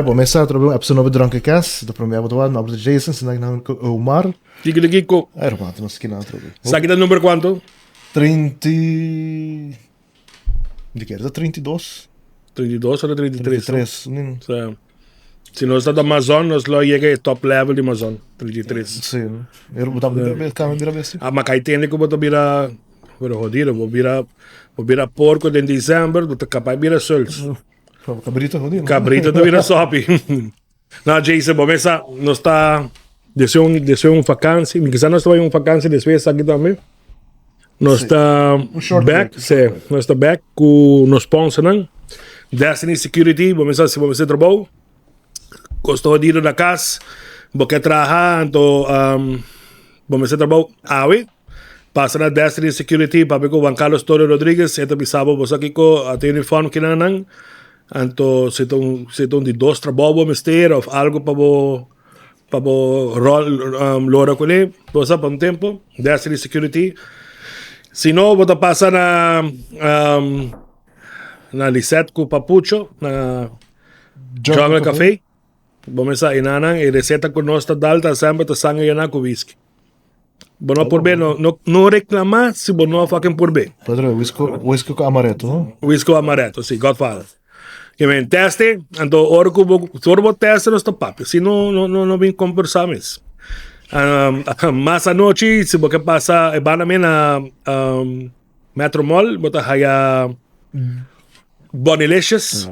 Começa a trabalhar, a pessoa não drank cas, do primeiro motor, não abre Jason, senão não o mar. Kiko de Kiko. Romano, não sei que não trabalha. Sabe o número quanto? 30. De que era? 32? 32 ou 33? 33. Se nós estamos da Amazon, nós lá chega ao top level de Amazon, 33. Sim, eu botava de câmera assim. Mas aí tem que botar vira, vou virar porco em dezembro, vou capaz vira sols. Cabrito rodinho. Cabrito tu vira sopi. Não, Jason, começa, nós está desceu um vacância, me quiser nós estamos em um vacância después aqui também. Nós está back, sim, nós está back com nos sponsor não. Destiny Security, vamos ver se vamos fazer trabalho. Gostou de ir da casa, vou querer trabalhar, então vamos fazer trabalho. Awe, passa na Destiny Security, para ver com o Juan Carlos Torres Rodrigues, então pensava você aqui com a uniforme que não. Então, se estão de dois trabalhos mister ou algo para lora com ele, você para um tempo, Destiny Security. Se não, vou passar na Lisette com o Papucho, na Jungle Café. Vamos a inana e receita com nós está sempre está sangue e com whisky. Bueno, por bem, não reclamar se você não faz por bem. Pedro, whisky com amaretto, não? Whisky com amaretto, sim, Godfather. Que me teste, então hora que vou teste nós está Papia. Se não vem conversar mais. Mas a noite, se você passa, vai na Metro Mall, você vai Bonilicious.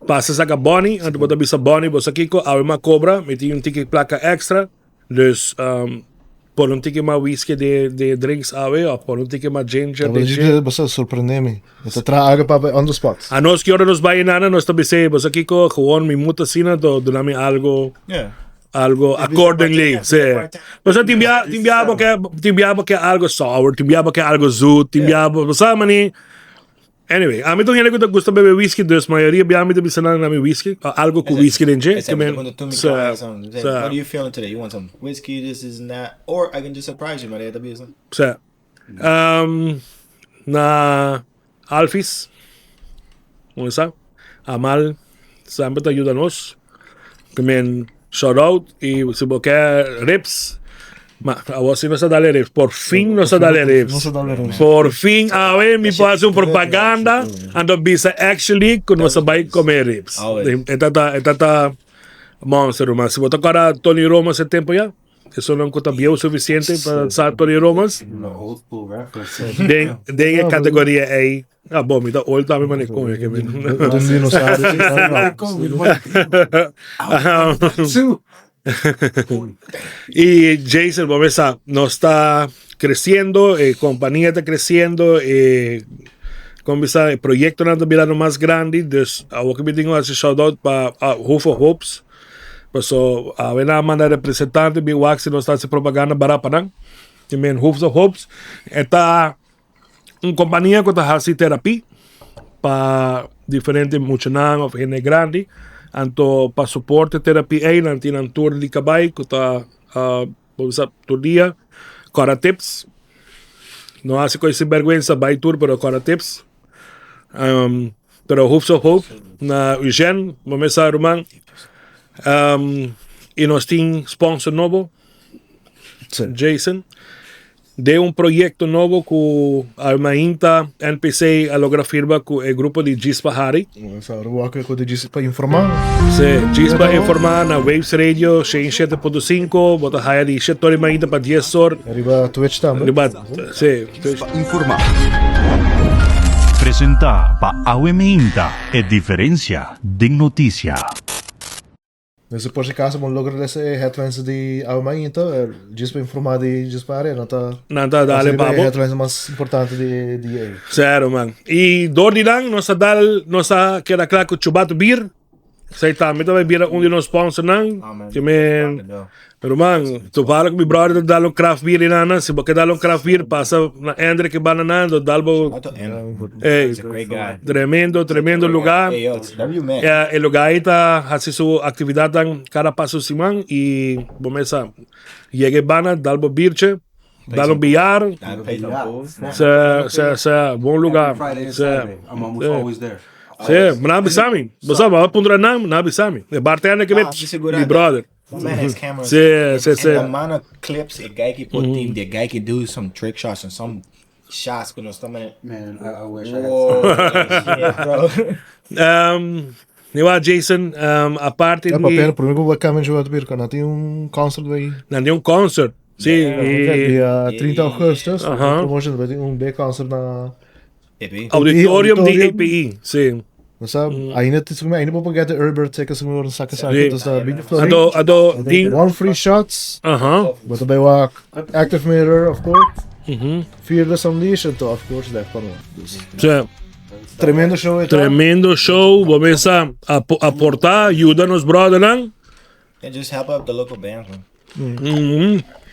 Passa saca Bonnie, então você bisa Bonnie, você aqui com uma cobra, meti ticket placa extra, dus por ticket mais whisky de drinks awe, ou por ticket mais ginger. Você surpreende-me. Você traz para on the spot. A nós que hora nos vai nada, nós também sei, você aqui com gewoon mi muta sina do nami algo. Algo accordingly, sim. Você timbiaba que algo sour, timbiaba que algo zoet, timbiaba, você mani. Anyway, a mim também eu gosto de beber whisky, dus maioria bem a mim também senão na whisky, algo com whisky dentro. What are you feeling today? You want some whiskey? This is not, or I can just surprise you, man. Sim. Na Alfis, vamos lá, Amal, sempre te ajuda nos. Também shout out e se você quer ribs. Mas você não se dá ribs. Por fim, não se dá ribs. Por fim, a ver, me faz uma propaganda. Então, bisa actually, que você vai comer ribs. Está monstro, mas se você agora Tony Roma esse tempo já, isso não conta bem o suficiente para saber Tony Romas. Tem a categoria A. Bom, me dá olho também, mas não come. Y Jason, vamos a, nos está creciendo, compañía está creciendo, el proyecto está mirando más grande, entonces, a que me tengo ese shout out para Hoof of Hopes, pues a ver nada más representante, mi wax no está haciendo propaganda para Panam, también Hoof of Hopes, está una compañía que está haciendo terapia para diferentes muchanan o gente grande. Anto para soporte terapia aí nanti nan tour di kabay ko ta usap todo dia cara tips no hace coisa sin vergüenza by tour pero cara tips pero Hoops of Hope na Eugene vamos a Roman e nós tem sponsor novo Jason de proyecto novo com a Mainta NPC a logra firma com o grupo de Gispa Hari. Com de Gispa informar. Sim, Gispa informar na Waves Radio 107.5, bota raia de 7 horas Mainta para 10 horas. Arriba Twitch também. Arriba, sim. Informar. Presenta pa Awe Mainta e diferença de notícia. Nesse podcast, vamos lograr esse headlines de Alemanha, então, Gispa informar de Gispa Hari, não está dale papo. Headlines mais importante de aí. Sério, man. E dori lang, nossa queda claro com chubato beer. Sei também vira de nos sponsor nang. Pero man, tu fala com mi brother dar craft beer inana, se você dar craft beer, passa na Andre que banana, do dalbo. Tremendo lugar. O lugar aí tá fazendo sua atividade cada passo semana e vamos a llega bana, dalbo birche, dalbo billar. Bom lugar. I'm almost always there. Sim, nabisami. Você vai para nabisami. É bartender que me brother. My man has cameras. Sim, sim, And the sim. amount of clips a guy can put in, the guy can do some trick shots and some shots with no stomach. Man, I wish I had Whoa, shit, bro. Eu Jason, a parte Ja, Papia, de... por mim, vai caminhar junto com ele. Tem concert aí. Não, tem concert. Sim. Dia 30 de agosto. Aham. Promotion, vai ter big concert na... Auditorium de EPI. Sim. Mas ainda vou pegar de Uber tickets e vou sacar Sim. dus da big floor. Ado, tem... One free shots. Aham. But erbij ook active mirror, of course. Vierde some leash en of course, dat kan wel. Dus, Sim. tremendo show. Tremendo show. Vamos a aportar, ajuda nos brother, não? And just help out the local bands, man.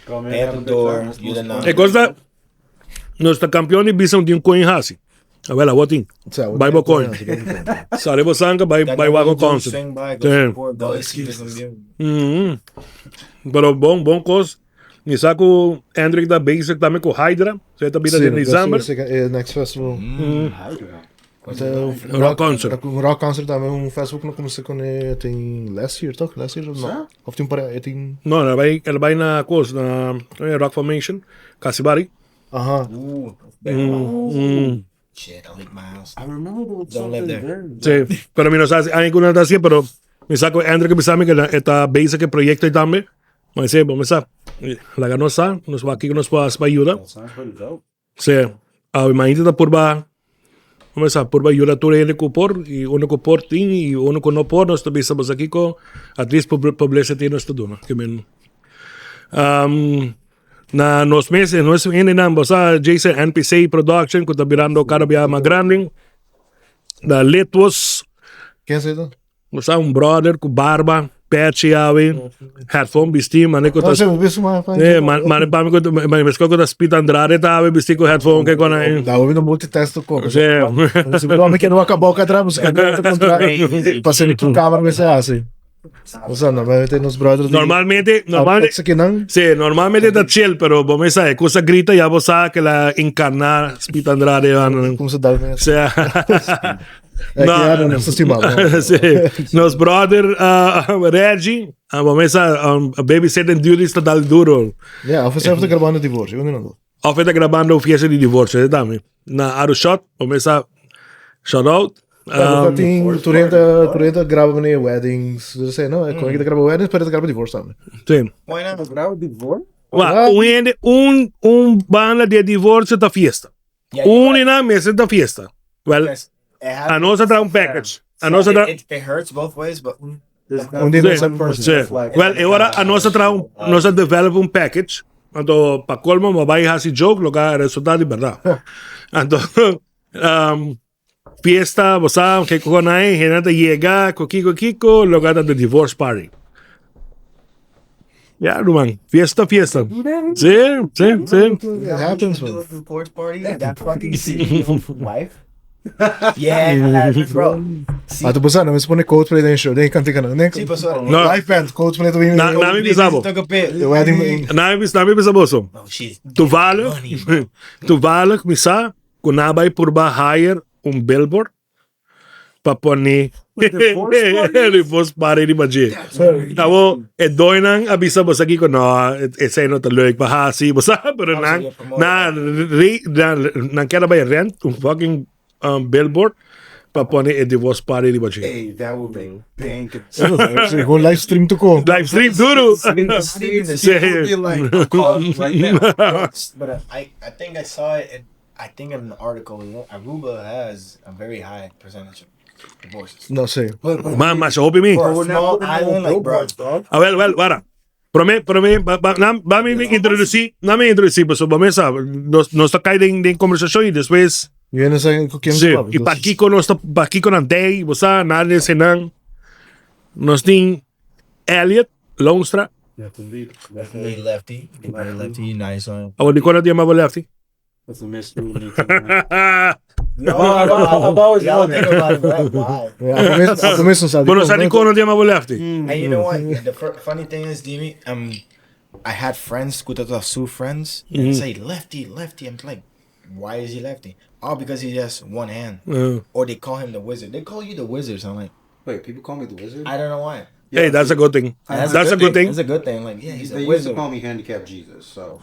Go, man. Pay Have at a the good door. time. You the know. É coisa... Nós campeões bisam de coin hasi. A ver, what thing? Vai bo coin. Sare bo sanga, vai wago concert. Swing by, go Sim. support, go excuse them. Pero bom coisa. Me saco Hendrik da Basic também com Hydra. Você tá bem em dezembro. Next festival. Rock concert. Rock concert também festival que não comecei com tem last year, toch? Last year of não? Of tem para tem. Não, ela vai na coisa na Rock Formation, Casibari. Aha. Ooh. Shit, I leave my house. I remember there was Don't live something there. there. Sí, pero mira, sabes, hay alguna así, pero me saco Hendrik me sabe que esta Basic proyecto y también. Mas sí, vamos a la ganó esa, nos va aquí que nos pueda ayudar. That sounds pretty dope. Sí, imagínate por va. Vamos a por va ayuda tú en el cupor y uno cupor tin y uno con no por nos estamos aquí con at least publicity nos todo, ¿no? Que men. Na nos meses no es en ambos, Jason NPC Production que está mirando cada vez más grande. Da Letwas, Quem é isso? un brother com barba, patchy ave, headphone vestir, mane ko Não tas. sei, vou ver se mais. Mane pa mi ko mas ko tas pita Andrade ta ave vestir com headphone que con aí. Dá ouvindo multitest do coco. Sí. Se o homem que não acabou com a trama, se acabou com a passando com câmera, vai ser assim. O sea, normalmente nos brothers. Normalmente Isso aqui não. sí, normalmente está chill, pero vos sabes, cosa grita ya vos sabes que la encarnar Pita Andrade van. Como se dá mesmo. O sea, É que era, não se estimava. sí. Nos brother Reggie, vamos a babysitting duty está dal duro. Ja, of ze even gravando divórcio, eu não. Of está grabando o fiesta de divórcio, também. Na Aro Shot, vamos a shout out. Turenta grava wanneer weddings. Dus zei, não, quando ele grava weddings, para gravar divórcio também. Sim. Why not? Grau divorce? Banda de divórcio da fiesta. Na mesa da fiesta. Well, Yes. It has- a nós trae package. A nós trae... it hurts both ways, but Onde não sabe por Sí. Well, agora a nós trae nós develop package. Então, para colmo, me vai fazer joke, lo que é resultado de verdade. Então, fiesta, você sabe, que com aí, gente chega, coquico, lo que é de divorce party. Yeah, man. Fiesta. Sí. It happens, man. Divorce party, that fucking CEO wife. Yeah, bro. Ah, tu pensando, mas põe Coldplay dentro show, daí canta canal, né? Sí, pasó. No. Live band, Coldplay também. Na me bisabo. Took a bit. The wedding. Na me bisabo so. Oh shit. Tu vale começar com nada por hire billboard para pôr divorce party de magia. Então, doinan avisa você aqui que não, esse não tá leuk para assim, você sabe, pero não quero vai rent fucking billboard para pôr divorce party de magia. Hey, that would be bank. Gewoon livestream te komen. Live stream duro. But I think I saw it. I think in an article, Aruba has a very high percentage of divorces. Não sei. Mas hope me. For a small island like bro. Well, para. Prome, va me introduzir, pues vamos a, nos está caindo em conversação e depois, Je não sei com quem sim, e para aqui com Andei, você nada de senão, nós tem Elliot, Longstra, Yes, indeed. Definitely Lefty. Lefty, nice one. onde quando dia mais Lefty? That's a mystery. No, I've always thinking about it, but why? A começo não sabe. Bueno, sabe quando dia mais Lefty? And you know what? The funny thing is, Dimi, I had friends, Sue friends, and say Lefty. I'm like, why is he Lefty? Oh, because he has one hand. Or they call him the wizard. They call you the wizard, so I'm like... Wait, people call me the wizard? I don't know why. Yeah, hey, that's a good thing. That's a good thing. That's a good thing. Like, yeah, he's they a wizard. Used to call me Handicapped Jesus, so...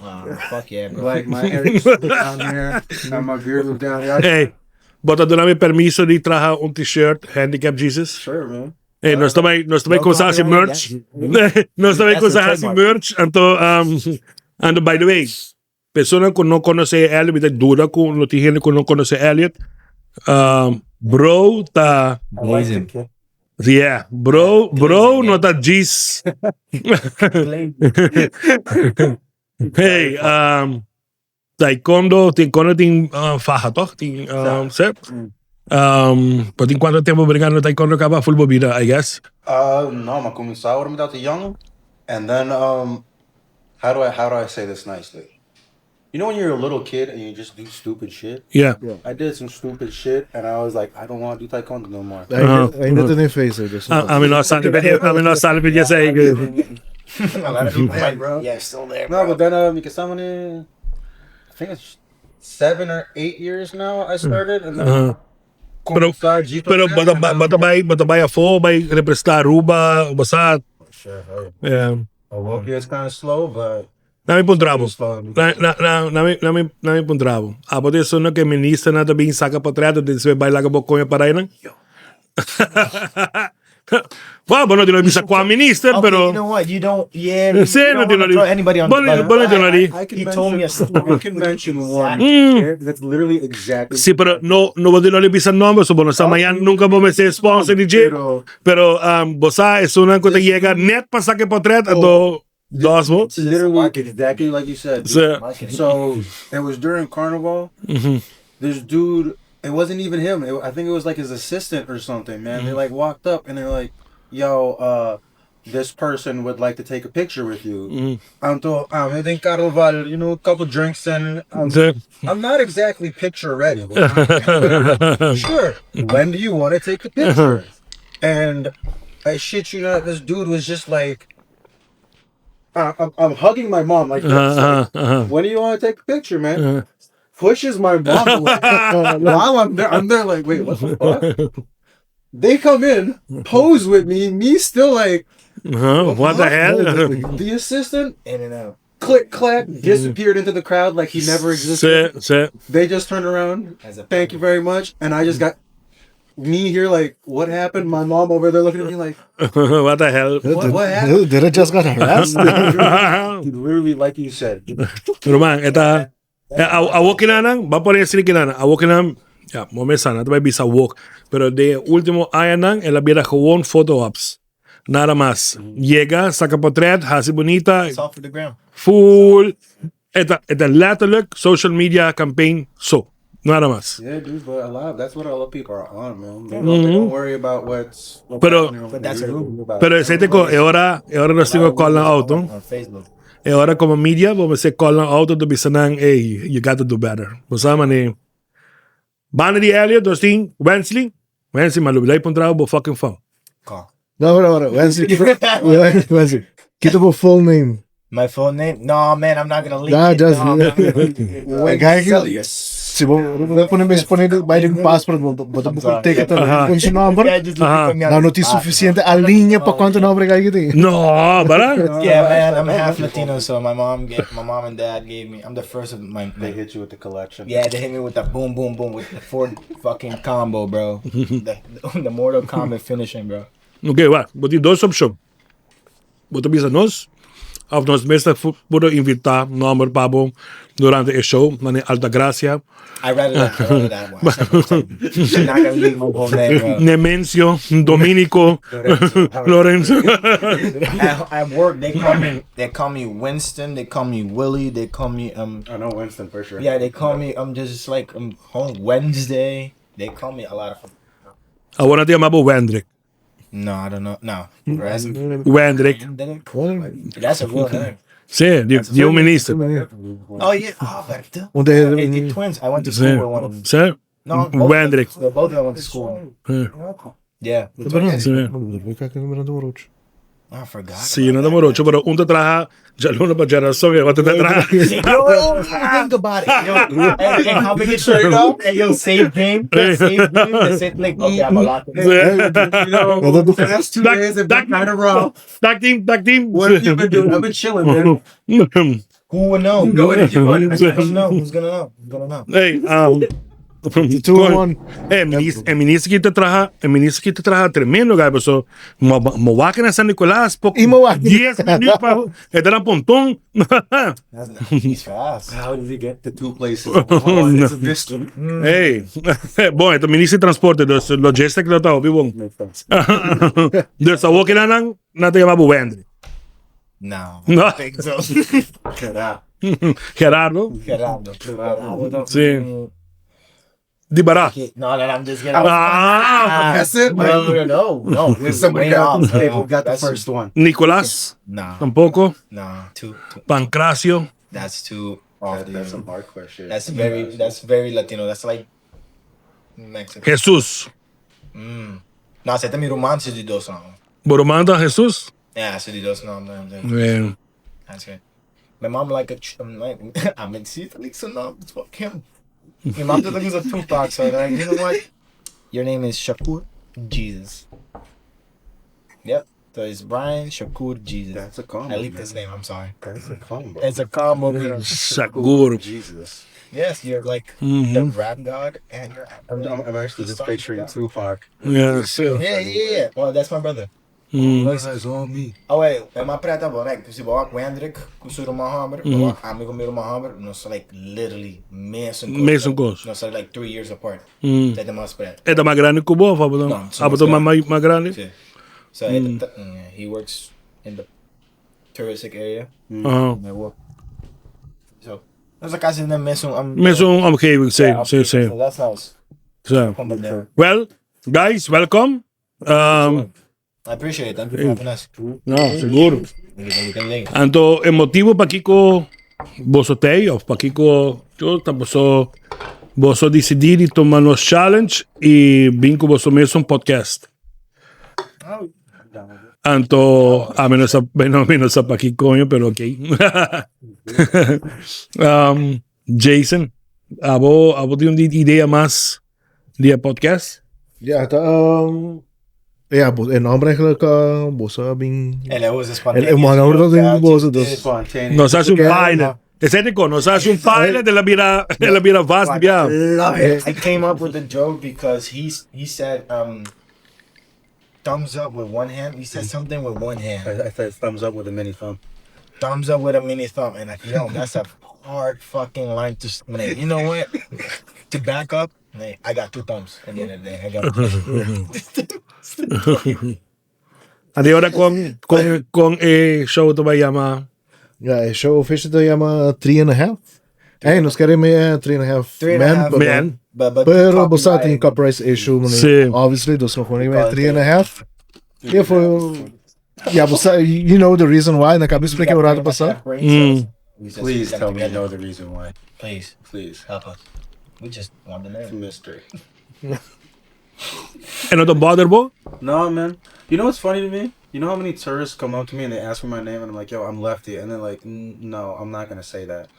fuck yeah, bro. Like, my hair's down here, and my beard was down here. Hey, bota doon namin permiso di traha un t-shirt, Handicap Jesus. Sure, man. Hey, nós também começar a merch. Nós também começar a merch. And by the way, pessoa que não conhece Elliot, me dura com não tem gente que não conhece Elliot. Bro tá... Yeah, bro, não tá G's. Hey, taekwondo tem faja, toch? Tem, certo? But in quanto tempo brincando taekwondo acaba full bobida, I guess? No, mas começava when I was young, and then how do I say this nicely? You know when you're a little kid and you just do stupid shit? Yeah. I did some stupid shit, and I was like, I don't want to do taekwondo no more. Ainda tem nem face. I'm not sorry, but you say good. A lot of people like, bro. Yeah, still there, bro. No, but then because I think it's 7 or 8 years now I started, and then Pero batabay afo, bay represtar Aruba, basta. Sure. Yeah. Woke is kind of slow, but Nami puntrabo. Nami puntrabo. Apo de sono que ministra na tabi saca patriado de se baila ka bokonha para aí. Well, but not bisa kwa minister, okay, pero you know what? You don't. Yeah. You don't want to throw anybody on the bus. I can mention one. That's literally exactly. Sí, pero no voy a bisa nombre, so bueno, sa mayan nunca vamos a ser sponsor de J. Pero bosa es una cosa que llega net para saque portrait do dos votes. Literally exactly like you said. So it was during Carnival. This dude. It wasn't even him. I think it was like his assistant or something, man. They like walked up and they're like, yo, this person would like to take a picture with you. I think Carnival, you know, a couple drinks and I'm not exactly picture ready. Sure. When do you want to take a picture? And I shit you not, this dude was just like, I'm hugging my mom like this. When do you want to take a picture, man? Pushes my mom away. While I'm there like, wait, what the fuck? They come in, pose with me still like, what the hell? The assistant, in and out, click, clack, disappeared into the crowd like he never existed. They just turned around, thank you very much, and I just got me here like, what happened? My mom over there looking at me like, what the hell? What happened? Did it just got harassed? Literally like you said. Roman, esta... Awok kinanang, va por decir kinanang, awok kinanang, ja, momesa, na tabi bisa walk. Pero de último ayanang, ela viera gewoon photo ops. Nada más. Llega, saca portrait, hace bonita. It's all for the gram. Full. Esta letterlijk social media campaign, so. Nada más. Yeah, dude, but that's what a lot of people are on, man. They don't worry about what's pero that's a rule. Pero ese teco, ahora nos tengo calling out, no? On Facebook. E ahora como media, vamos a call out to bisa nang, hey, you got to do better. Basta ni Banner die Elliot, dus die Wensley, malubilay pong trabaho, but fucking fun. Call. No, Wensley. Wensley. Get up a full name. My full name? No, man, I'm not gonna leak Nah, it. just Wensley. Si vou poner vai de passport, bota um ticket com seu number. Não tem suficiente a linha para quanto number que tem. No, but yeah, man, I'm half Latino, so my mom and dad gave me. I'm the first of my. They hit you with the collection. Yeah, they hit me with the boom, boom, boom with the Ford fucking combo, bro. the Mortal Kombat finishing, bro. Okay, what? But die dois option. Bota bisa nos. Of nos meeste puedo invitar number pabo durante el show, mane alta gracia. I rather that one. I'm not gonna leave my whole name, bro. Nemencio, Dominico, Lorenzo. At work, they call me Winston. They call me Willie. They call me I know Winston for sure. Yeah, they call me just like home Wednesday. They call me a lot of. I wanna tell about Wendrick. No, I don't know. No, Wendrick. That's a real name. Sí, the minister. Oh yeah, verdad. The twins. I went to school with one of them. Sí. No, Wendrick. Both of them went to school. Yeah. I forgot. Sí, no número 8, pero un te traja, ya lo uno para geración y el otro te traja. Yo, think about it. Yo, hey, how big is it up? Hey, yo, save game. Save game. They said, like, okay, I'm a lot. That's 2 days and been kind of rough. Tag team. What have you been doing? I've been chilling, man. Who would know? Who's gonna know? Hey, 2-1. Ministri te traja tremendo, guy. So, Milwaukee na San Nicolás, pouco. E Milwaukee. 10 minutos para. Ele era pontão. He's fast. How did he get to 2 places? It's a mystery. Hey, bom, então Ministri de Transporte, dus logistic dat ook, bom. Dus a walk na nang, na te chamava Wendy. No. No. I think so. Gerardo. Sim. Di Bará. No, I'm just kidding. That's it? No. There's somebody else. Hey, who got the first one? Nicolás. No. Tampoco. No. Two. Pancracio. That's too off. That's some hard question. That's very Latino. That's like Mexican. Jesus. No, até mi romance de dos não. Boromanda Jesus. Yeah, so de dos não. Yeah. That's it. My mom like I'm like, see, like so no, it's fuck him. My mom just looks at Tupac, so like, you know what? Your name is Shakur Jesus. Yep. So it's Brian Shakur Jesus. That's a combo. I leaked his name. I'm sorry. That's a combo. It's a combo. Shakur. Jesus. Yes, you're like the rap god, and you're. I'm actually just picturing Tupac. Yeah, so. Yeah. Well, that's my brother. It's all me. Oh wait, my prata bo, like, si bawak Wendrik, kusuro mahamber, bawak amigo miro mahamber, no, so like literally Mason Ghost. No, so like 3 years apart. That mas prata. É da mais grande que o Boa, Fábio. Não, Fábio mais grande. Sí. So he works in the touristic area. So there's a casa in the Mason. Omgeving, sim. So that's nice. So. Come back there. Well, guys, welcome. I appreciate it. Thank you for having us. No, seguro. Liga. Anto, el motivo para Kiko vosotei, ou para Kiko, eu taposo, vosso decidir e tomar nos challenge e vim com vosso mesmo podcast. Anto, a menos para Kiko, pero ok. Jason, ¿abo tiene una idea más de podcast? Ja, ja, en nombre eigenlijk, bosa bing. Ele usa El mano dat in bosa dus. Spontaneous. Nos hace un pilot. Ese nos hace un pilot de la vida vasta. Yeah. Love it. I came up with the joke because he said thumbs up with one hand. He said something with one hand. I said thumbs up with a mini thumb. Thumbs up with a mini thumb, and that's a hard fucking line to. You know what? To back up, I got 2 thumbs. At the end of the day, I got. Y ahora con show te va a llamar. Ja, el show official se llama 3.5. Hey, nos queremos 3.5 Man. But pero bosa tem copyright issue, Sí. obviously, dus nog gewoon 3.5. Ja, voor. Ja, bosa, you know the reason why. Na cabeça expliquei o horário passado. Please tell me you know the reason why. Please help us. We just want to It's a know. mystery. And not bother, bo? No, man. You know what's funny to me? You know how many tourists come up to me and they ask for my name and I'm like, yo, I'm Lefty. And they're like, no, I'm not going to say that.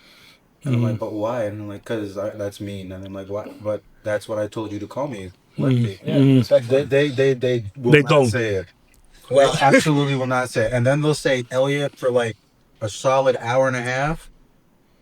And I'm like, but why? And I'm like, because that's mean. And I'm like, what? But that's what I told you to call me, Lefty. They will They not don't. say it. Well, absolutely will not say it. And then they'll say Elliot for like a solid hour and a half.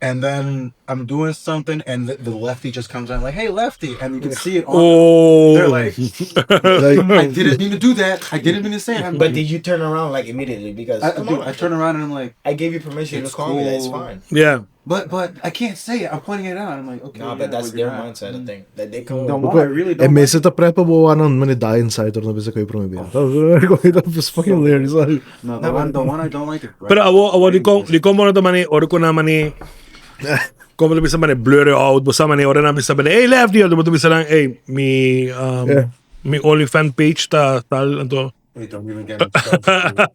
And then I'm doing something, and the Lefty just comes out like, "Hey, Lefty," and you can see it. They're like, "I didn't mean to do that. I didn't mean to say that." But did you turn around like immediately? Because I turn around and I'm like, I gave you permission to It's call me. That's cool. fine. Yeah. but I can't say it. I'm pointing it out. I'm like, okay. No, yeah, but that's but their you're not. mindset. I think that they come. Don't want. I really En don't. mensen te preppen boven aan die insider na bisa kayo promover. Dat is fucking hilarious. No, the one I don't like it. Pero abo di como na mani or ko na mani. Como le bisa mani blur out, bosa mani ora na bisa mani. Hey Lefty, or to bisa lang hey mi OnlyFans page tal anto. Wait, don't even get me started.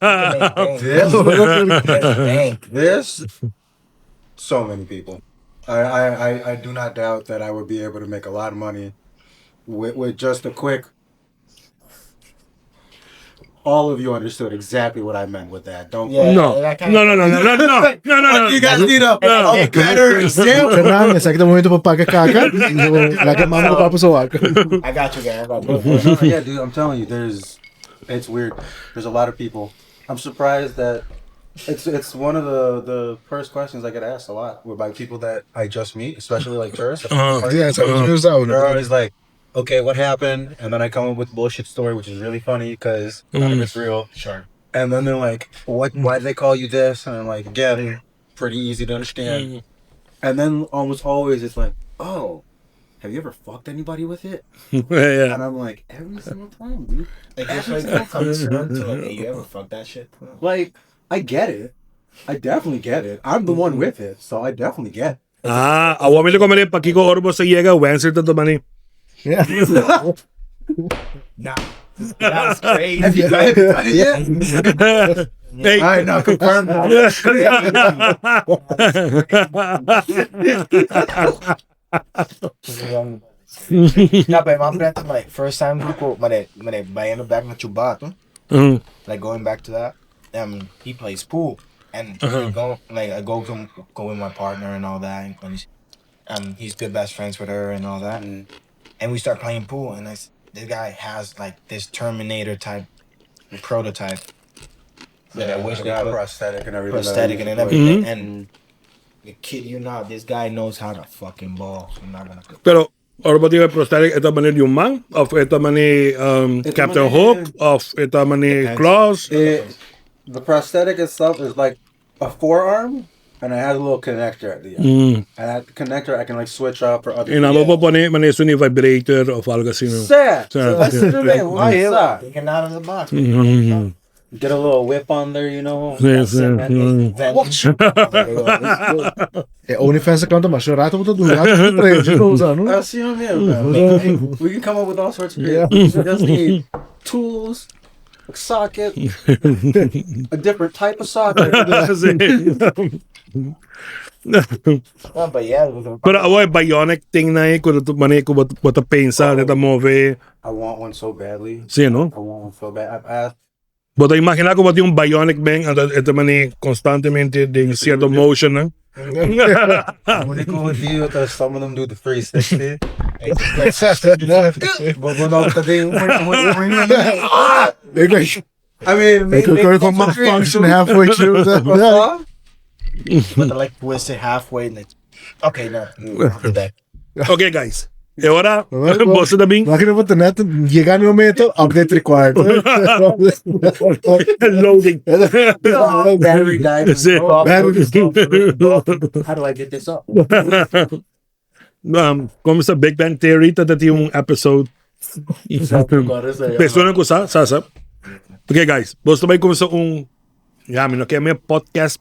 This, so many people. I do not doubt that I would be able to make a lot of money with just a quick. all of you understood exactly what I meant with that. Don't. Yeah. No. that kind No, of- no, no, no, no, no, no, no, no. You guys need a better example. Fernando, esse aqui é o momento pra pagar caca. Lá que a mama do papo soar. I got you, guys. I got you. Yeah, dude, I'm telling you, it's weird. There's a lot of people. I'm surprised that it's one of the first questions I get asked a lot by people that I just meet, especially like tourists. Yeah, They're always like, okay, what happened? And then I come up with a bullshit story, which is really funny because none of it's real. Sure. And then they're like, "What? Why did they call you this?" And I'm like, "Again, pretty easy to understand." And then almost always it's like, "Oh, have you ever fucked anybody with it?" Yeah. And I'm like, "Every single time, dude." Like, it's like concern to like, hey, you ever fuck that shit? Like, I get it. I definitely get it. I'm the one with it, so I definitely get it. Awami ko mali pakiko orbo sa yega Wensley to mani. Yeah. Nah. That's crazy. Yeah. Hey. All right, now confirm that. Yeah, but my friend, like, first time ko, mane bayano back na chubato. Like, going back to that, he plays pool. And we go, like, I go with my partner and all that. And he's good best friends with her and all that. And we start playing pool. And this guy has, like, this Terminator type prototype. That I wish they put prosthetic and everything. prosthetic and everything. And the kid, you not, this guy knows how to fucking ball. I'm not gonna. Pero orbo diyo prosthetic ito mani yung man of ito mani Captain mani- Hook of ito mani Claws. The prosthetic itself is like a forearm, and it has a little connector at the end. And that connector I can like switch up for other. Inabo po po ni mani suni vibrator of algo sino. Sad. Sad. That's the thing. Why is that? Thinking out of the box. Get a little whip on there, you know. Yes, yes. OnlyFans account mas rato mo to do. Rato mo trade. I see him here, man. We can come up with all sorts of great. We just need tools, a socket, a different type of socket. No, but yeah. Pero awo bionic thing na ko to mani ko bota pensa deta move. I want one so badly. Sí, no? I want one so bad. I've asked. Bota imagina ko bota yung bionic bang ito mani constantemente de cierto motion na. When they go with you, because some of them do the 360. But when I'm I mean, Ik kan gewoon malfunction halfway through. But like twist it halfway and it's okay. No, that. Okay, guys. E ora, boss da bing. Bakit naman ito natin? Llegar el momento, update required. Loading. battery died. That's it. How do I get this up? Como sa Big Bang Theory, tata yung episode. Personal ko sa. Okay, guys. Boss na ba yung sa no que me podcast,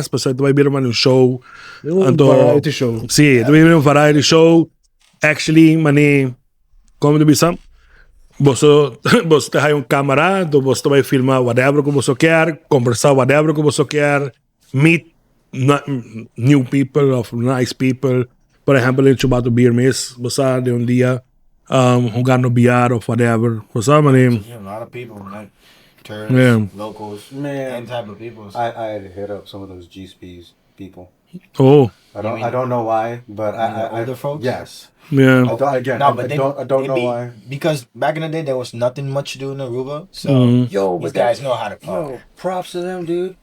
pues ito vai vir un show. Variety show. Sí, ito vai vir un variety show. Actually, mani, como tu bisa, vos te hay un cámara, vos te vai filmar whatever que vos quer, conversar whatever que vos quer, meet new people, of nice people. Por ejemplo, en Chubato Beer Miss, vos de un día, jugando billar or whatever. Vos mani. A lot of people, like tourists, locals, and type of people. I had to hit up some of those GSPs people. Oh, I don't know why, but I older folks. Yes. yeah. I don't know why. Because back in the day there was nothing much to do in Aruba, so these guys know how to fuck. Props to them, dude.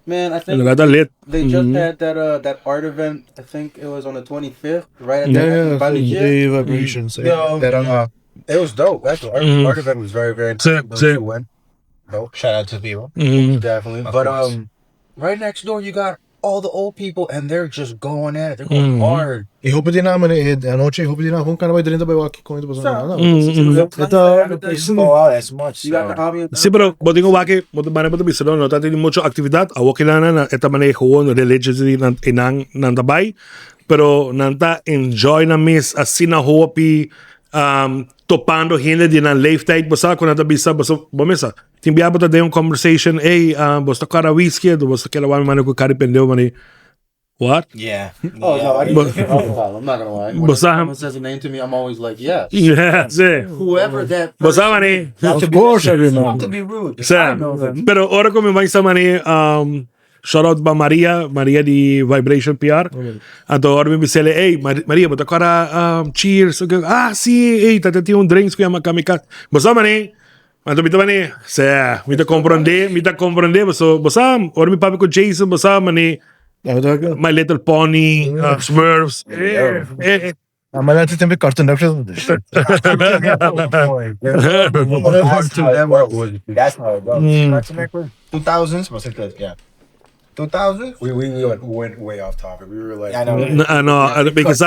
Man, I think Lit. they just had that art event. I think it was on the 25th, right at Yeah, by the gym. the vibrations. Yo. It was dope. Actually, art event was very, very Sick, those sick. who went. Dope. Shout out to people. Definitely. But course. right next door you got all the old people and they're just going at it. They're going hard. E hoop din naman anoche, hoop din naman kung kan ba drin ba waki kung ito ba Oh, that's much. You got the ambiance. Sí, pero boting ko waki, boting bisa no tati mucho actividad, awo kilala na eta man huon religiously nang tabay, pero nanta enjoy na miss asina hopi topando hindi din ang leeftijd basta kung nata bisa basta bomesa. Timbiaba ta de un conversation, basta kara whisky, basta kila wami man ko kari pendeo mani. What? Yeah. Oh no, I But- didn't. I'm not gonna lie. When But some- someone says a name to me, I'm always like, yes. Yeah, sí. Whoever that. Basta person mani. is. Of course, I Not to remember. be rude. Sa, pero ora ko may sa mani shout out ba Maria di Vibration PR. Ato ora mi bisele, hey Maria, bota kara cheers. Okay. Si, hey, tatati un drinks ko yung makamikat. Basta mani. Ato bita mani. Sa, mita comprende, basta ora mi papi ko Jason, basta mani My Little Pony, Smurfs. Maar dat is een beetje cartoon. Dat is That's how it goes. Cartoon Network. 2000s was it good? Yeah. 2000s? We went way off topic. We were like, Yeah, I know. Because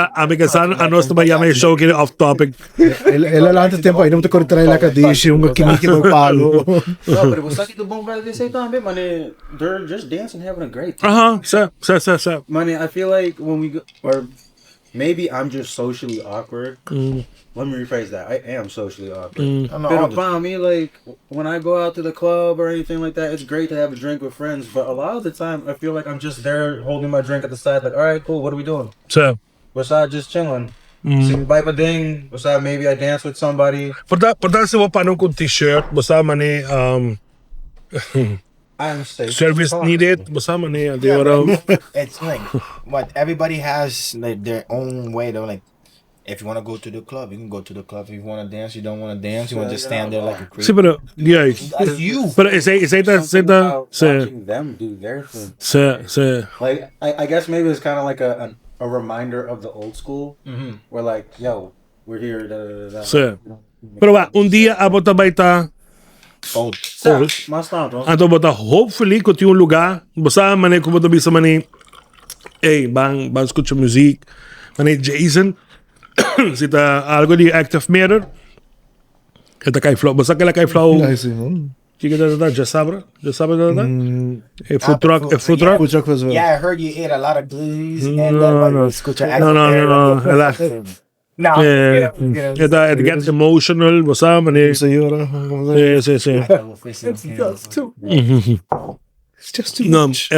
ano sa may may show kini off topic. Ela lang het tempo. Inom te kortrai la kadishi. Unga kimiki no palo. no, but it was such the bomb at the same time, man. Money, they're just dancing, having a great time. Sa. Money, I feel like when we go, or maybe I'm just socially awkward. Let me rephrase that. I am socially awkward. But about me, like when I go out to the club or anything like that, it's great to have a drink with friends. But a lot of the time, I feel like I'm just there holding my drink at the side, like, all right, cool. What are we doing? Sa. Besides just chilling. Sing vibe a ding. Besides maybe I dance with somebody. Pata sa paano kung t-shirt, basta mani I'm safe. service needed, basta mani di ora. It's like what everybody has like their own way though. Like if you want to go to the club, you can go to the club. If you want to dance, you don't want to dance. You want to just stand there like a creep. Sí, pero yeah. That's you. Pero isa Watching them do their thing. sa Like I guess maybe it's kind of like a reminder of the old school. Where like, yo, we're here. Da, da, da, da. sa. Pero ba, un dia abot na ba ita Old. Mas tanto. ato bota hopefully kung yung lugar basta mani kung bota bisa mani bang escucha music mani Jason sita algo di active mirror kita kay flow basta kala kay flow chica da já sabe da food truck Food truck was wel. Yeah, I heard you ate a lot of glees and no. escucha No. It gets emotional basta mani Senhora. sí It's just too no much.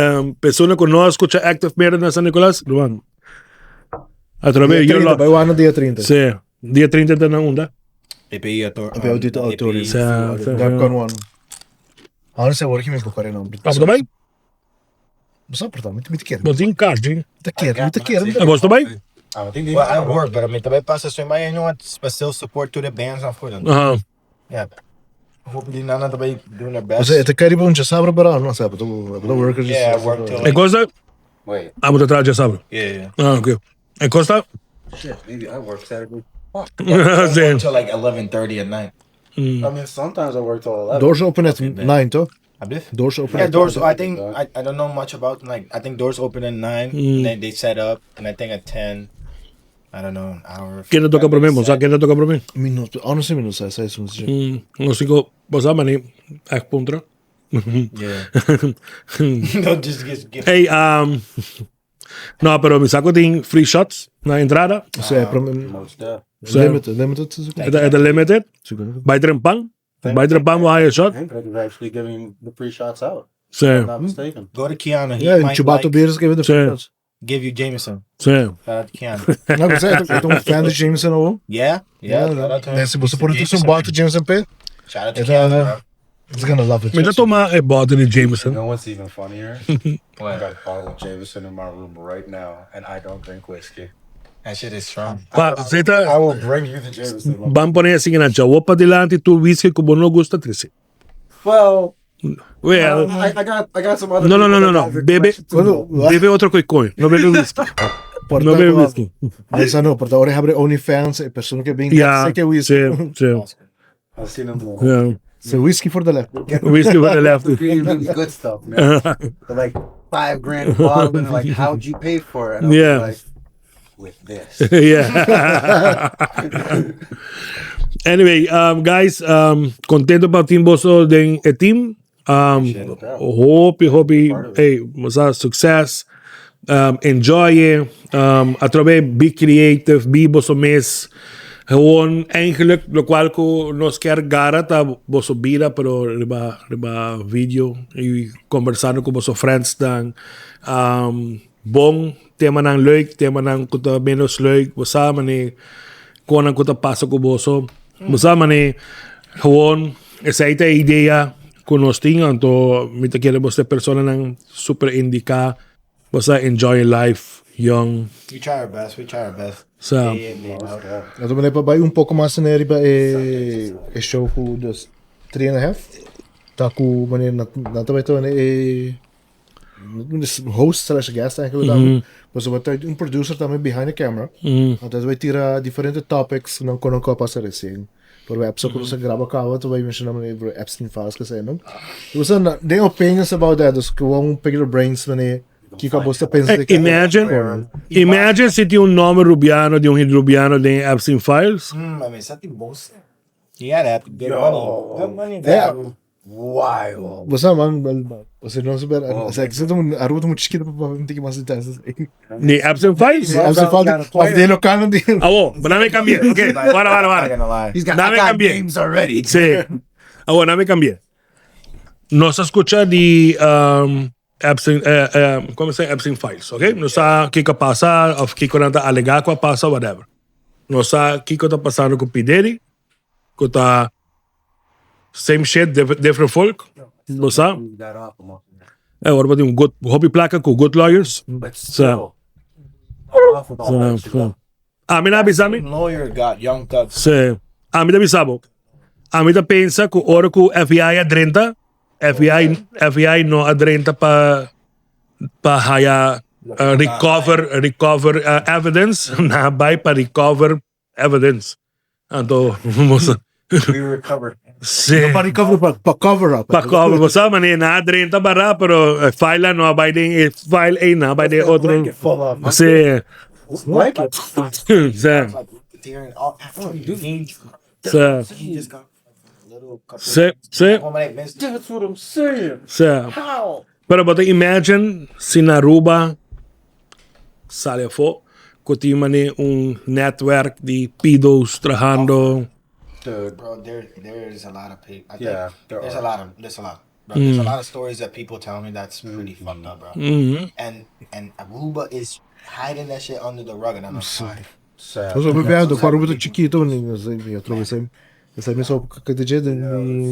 persona que no escucha active mirror na San Nicolás Luan a través yo lo Bij Wana dia 30. sí dia 30 na onda EPI ator. Heb je ook dit autorium? Sa Daar kan one. Anders word je me kokarin om. Mas também Basta porta, muito quer. botin card Muito quer. Mas também I think they Well, I work, but I mean, também passa so you know what? But still support to the bands on foot. Yeah. Hopefully, none of them doing their best. Você é caribo um já sabe para não sabe. Do workers. Yeah, I work till e costa wait. a botar atrás já sabe yeah. ok e costa Shit, maybe I work Saturday. sim Until like 11:30 at night. I mean, sometimes I work till 11. Doors open at 9 toch? Doors open. Yeah, at doors. I think I don't know much about like I think doors open at 9 and then they set up and I think at 10. I don't know, an hour. quem toca para mim moça quem toca para mim Minutos. Honestly, minutos. Sai isso. não sigo basta mani a contra Yeah. Don't just get. hey no pero me saco tem free shots na entrada Você é para Most stuff. limited. é da limited vai trempang vai a shot I think they're actually giving the free shots out. If sim I'm not mistaken. Go to Keanu. He Ja, in might Chubato like, beers give it the first. give you Jameson. sim Shout out to Keanu. Não, você é um fan de Jameson ou? Yeah. Shout out to him. Se você pôr isso um bate Jameson P, Shout out to Keanu. bro. it's gonna love it. me já toma é bota de You Jameson know what's even funnier? I What? got a bottle of Jameson in my room right now, and I don't drink whiskey. That shit is strong. pa I zeta will bring you the Jameson. van poner assim na jawa pa dilante tu whisky como não gosta triste Well, well I got some other. no people that have a bebe collection too. bebe outro coisa não bebe whisky não bebe whisky Mas não, porque agora abre OnlyFans e pessoa que vem yeah sei que é whisky. sim I've seen them. yeah So whisky for the left. whisky for the left Really, really good stuff, man. They're like $5,000 a bottle, and they're like, "How'd you pay for it?" And I was Yeah. like, with this. yeah. Anyway, guys, contento para team boso den team. Hope, hey, masa success. Enjoy it. Atrobe, be creative, be boso mes. Gewoon eigenlijk, lo cual ko nos quer gara ta boso vida, pero riba video y conversando con boso friends dan. Bong, tema ng leuk, tema ng kuta menos leuk. Basta man kung anong kuta pasok ko boso. Basta man gewoon, esa ita idea kung nos tingan to, mita kira bosta persona ng super indica. Basta enjoy life, young. We try our best. So, Então, mas para vai pouco mais na riba é show com dos 3.5. Tá com maneira na também então é host slash guest eigenlijk dan. Mas wat producer também behind the camera. Então vai tirar diferentes topics não quando eu passar assim. Por web so quando você grava cá, tu vai mencionar maneira Epstein files que sei não. Você tem opinions about that, dus gewoon pegar brains maneira que acabou de pensar. Imagine se tinha nome rubiano de hidrobiano de Epstein Files. Mas isso é bom. Yeah, that good money. Good money. Yeah. Wow. Você você não sabe, você que você tem a ruta muito esquita para não ter que mais detalhes. De Epstein Files? Você fala mas de local não tem. Dame cambiar. Okay, para. He's got Dame cambiar. games already. Sí. Dame cambiar. Nos escucha de Epstein, como se Epstein Files, okay? Não sabe o que passa, o que está alegado que passa, whatever. Não sabe o que está passando com o Pideri, que está same shit, different folk. Não sabe? Agora tem good hobby placa com good lawyers. So, a mim avisame. Lawyer got young thugs. Sí. A mim avisamo. A mim pensa que hora que o FBI adrenta, FBI no adrenta para haya recover evidence, na vai para recover evidence. Então, vamos. We recovered. Sí. Para cover up. Para cover, você mané na adrenta para, pero file no vai de file na vai de outro. Sí. Like it. Sí. That's what I'm saying. How? Pero but imagine si Naruba sale fo que tiene network de pedos trabajando. Dude, Bro, there's a lot of people. Yeah, there's a lot. Bro, there's a lot of stories that people tell me that's pretty fucked up, bro. And Aruba is hiding that shit under the rug, and I'm like, why? sad. Então, eu vou para o chiquito, nem sei, eu trouxe. Essa missão que te diz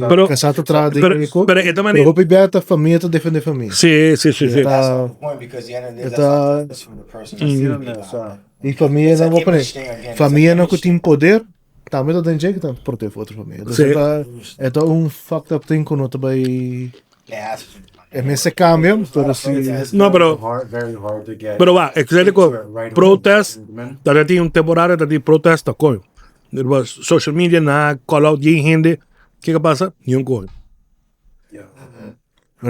Pero casata atrás de pero esta eu maneira. vou pegar a família para defender a família. Sí. That's the point, because the end of the day, that's from the person. E família não vou para família não que tem poder, também não tem jeito de proteger outra família. Então fucked up thing quando tu vai é nesse câmbio, todo assim. No, pero Very hard to get. pero va, excelente con protest, da tem temporada da protest ta coi. It was social media na call out de gente. Que passa? Nenhum coi.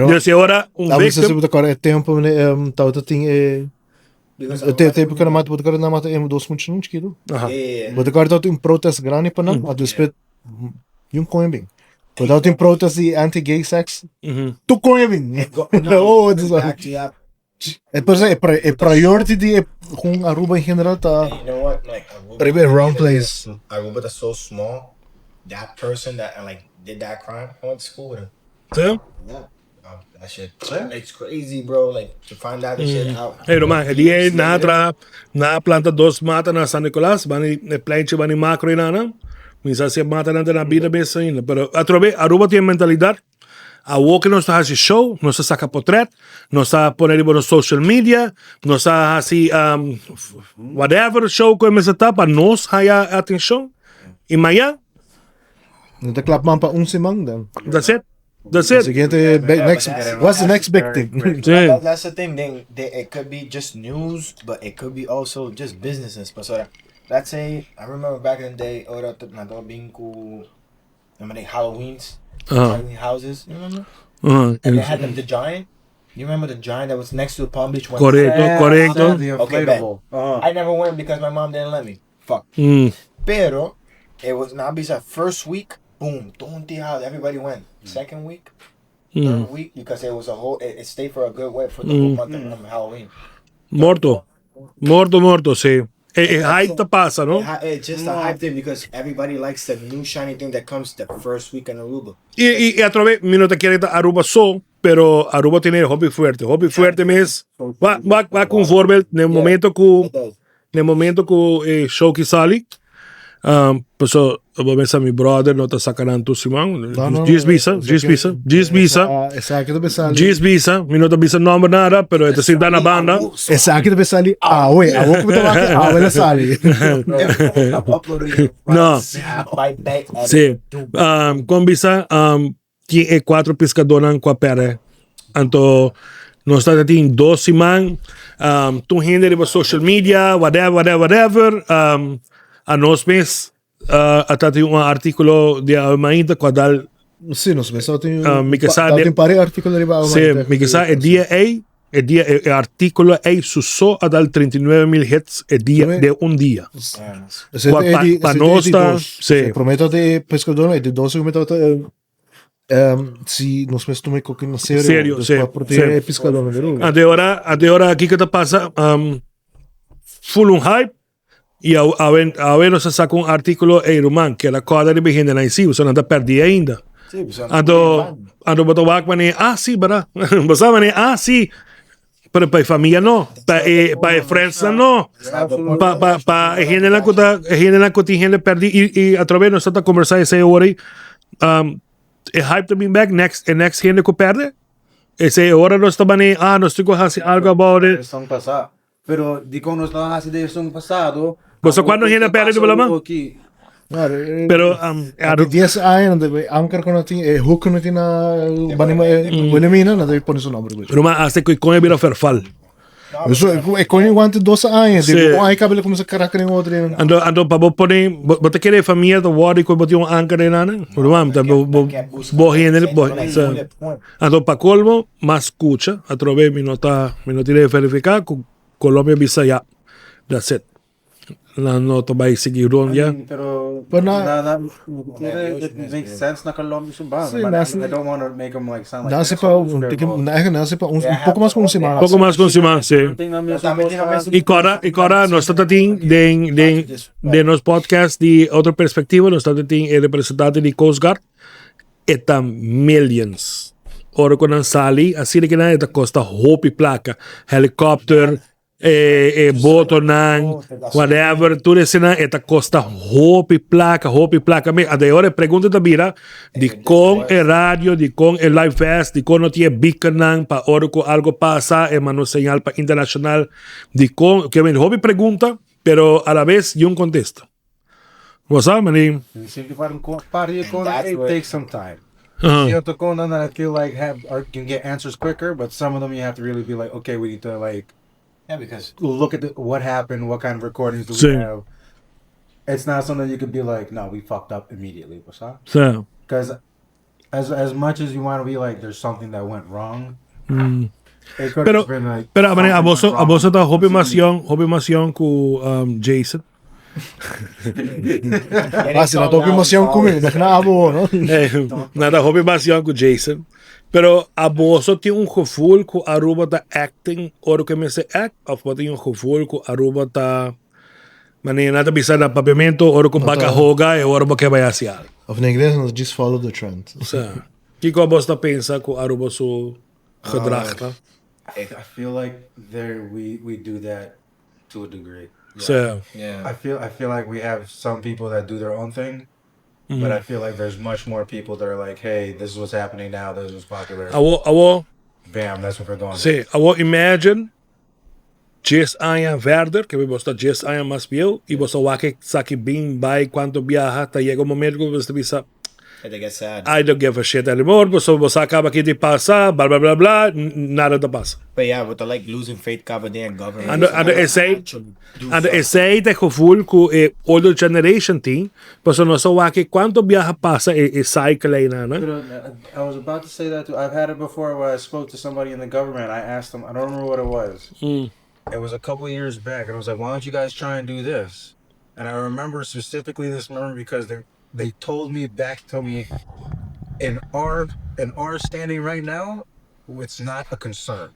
Desse hora Você victim. sabe agora é tempo né, tal tem tempo que não mata, porque agora não mata dois muito não chiquito. Yeah. Mas agora tem protest grande para não, a despeito coin bem. Quando tem protest de anti-gay sex, tu coin bem. Oh, é priority de com Aruba em geral tá. You know what? Like Maybe a wrong place. Aruba is so small. That person that like did that crime, I went to school with him. Sim. Yeah. That shit. It's crazy, bro. Like to find that shit out. Hey, Roman, die na planta dos mata na San Nicolás, bani plante bani macro inana. Misa se mata na vida bem ainda. Pero Aruba tem mentalidade. A que não está fazendo show, não está saca portrait, não está pondo no social media, não está assim, whatever show que começa a para nós haya atenção. E amanhã, Não te clap man para semana dan. that's it. That's it. Seguinte next what's the next big thing? Sim. That's the thing. It could be just news, but it could be also just businesses. But so let's say I remember back in the day, remember the Halloweens, tiny houses. You remember? And they had the giant. You remember the giant that was next to the Palm Beach one? Correcto. The Okay, inflatable. I never went because my mom didn't let me. Fuck. Pero it was not because first week, boom, house. Everybody went. Second week, third week, because it was it stayed for a good way for the whole month of Halloween. Morto, sí. Hype te pasa, ¿no? It's just a hype thing because everybody likes the new shiny thing that comes the first week in Aruba. Y a través, no te quiere Aruba so, pero Aruba tiene hobby fuerte. Hobby fuerte es va conforme en el momento que show que sale. Pues vamos a mi brother no está sacando tu Simón. Gis visa. Essa aqui também sali. Gis visa. Mi no te visa nombre nada, pero este sí da na banda. Essa aqui também sali. Ué, a boca me tava aqui. Ela sali. No. Sí. Con visa, que 4 pescadores com a pera. Então, nós estamos tendo 12 man. Tu gente de social media, whatever. A nós mesmos, até tem artículo de Almainda com a dal. Sim, nós mesmo tem. Tem vários artículos de Almainda. Sim, me que sabe, é artículo é só a dal 39.000 hits de dia. Para nós, sim. Prometo de pescador, de 12 minutos. Se nós mesmos tomamos coquinho na Sério, sim. Porque é pescador, não é? Agora, aqui que está passa, full hype. E a ver nós saca artículo Román, que a coda de begin na si, você não está perdido ainda. Ando botou aqui, sim, bara. Você vai sim. Para a família não, para a friends não. Para a gente lá que tem gente perdido e através nós está conversando essa hora aí. É hype to be back next gente que perde. Essa hora nós está nós temos que fazer algo about it. Pero di como nos estaban haciendo eso en el pasado. Você quando a gente perde de problema? Pero de 10 anos, anker que não tem, hook que não tem na Benemina, não deve pôr seu nome. Pero mas hace que com vira ferfal. Isso é com enquanto 12 anos, de com aí cabelo começa a caracar em outro. Ando para poder, você quer família do ward que botou anker em nada? Pero mas bo gente, ando para colmo, mas escucha, através me nota de verificar com Colombia visa ya. That's it. No to vai seguir ron ya. Pero it makes sense na Colombia sumbang. I don't want to make them like sound like nasce para pouco mais com semana. Pouco mais com semana, sim. E agora nós estamos de nos podcast de outra perspectiva, nós estamos o representante de Coast Guard. Eta millions. Ora quando sali, assim que nada custa hope placa, helicóptero, botonang, whatever, tudo isso eta custa hope placa. Até agora pergunta da bira de com é rádio, de com é live fest, de com não tinha beacon para ora que algo passa, é mano señal para internacional, de com que vem hope pergunta, pero a la vez eu contesto. What's up, man? It takes some time. You have to go on that I feel like can get answers quicker, but some of them you have to really be like, okay, we need to because look at what happened, what kind of recordings do we have. It's not something you could be like, no, we fucked up immediately. What's up? So, because as much as you want to be like, there's something that went wrong. It could have been like. Pero a vos está hobby com Jason. Se não tô com emoção comigo, não vou, não. Nada hobby com Jason. Pero a vos tem gevoel que Aruba tá acting, ou que me se act, ou tem gevoel que Aruba tá maneira nada bisa na papiamento, ou que baka hoga, e ou que vai asiar. Of in inglês, nós just follow the trend. Que vos tá pensa que Aruba so gedrag tá? I feel like we do that to a degree. So, Yeah. I feel like we have some people that do their own thing, but I feel like there's much more people that are like, hey, this is what's happening now, this is popular. Bam, that's what we're going. Sí, I will imagine 10 anos verder, que você está 10 anos mais velho, e você vai saque bem, vai quando viaja, até chega um momento que você pensa, I think it's sad. I don't give a shit anymore, você acaba aqui de passar, blá blá blá blá, nada te passa. But yeah, with the losing faith Cavadan government. And esse é gevoel que older generation tem, porque nós só aqui quando viaja passa e cycle aí, né? I was about to say that too. I've had it before where I spoke to somebody in the government. I asked them, I don't remember what it was. It was a couple of years back, and I was like, why don't you guys try and do this? And I remember specifically this memory because they told me in our standing right now, it's not a concern.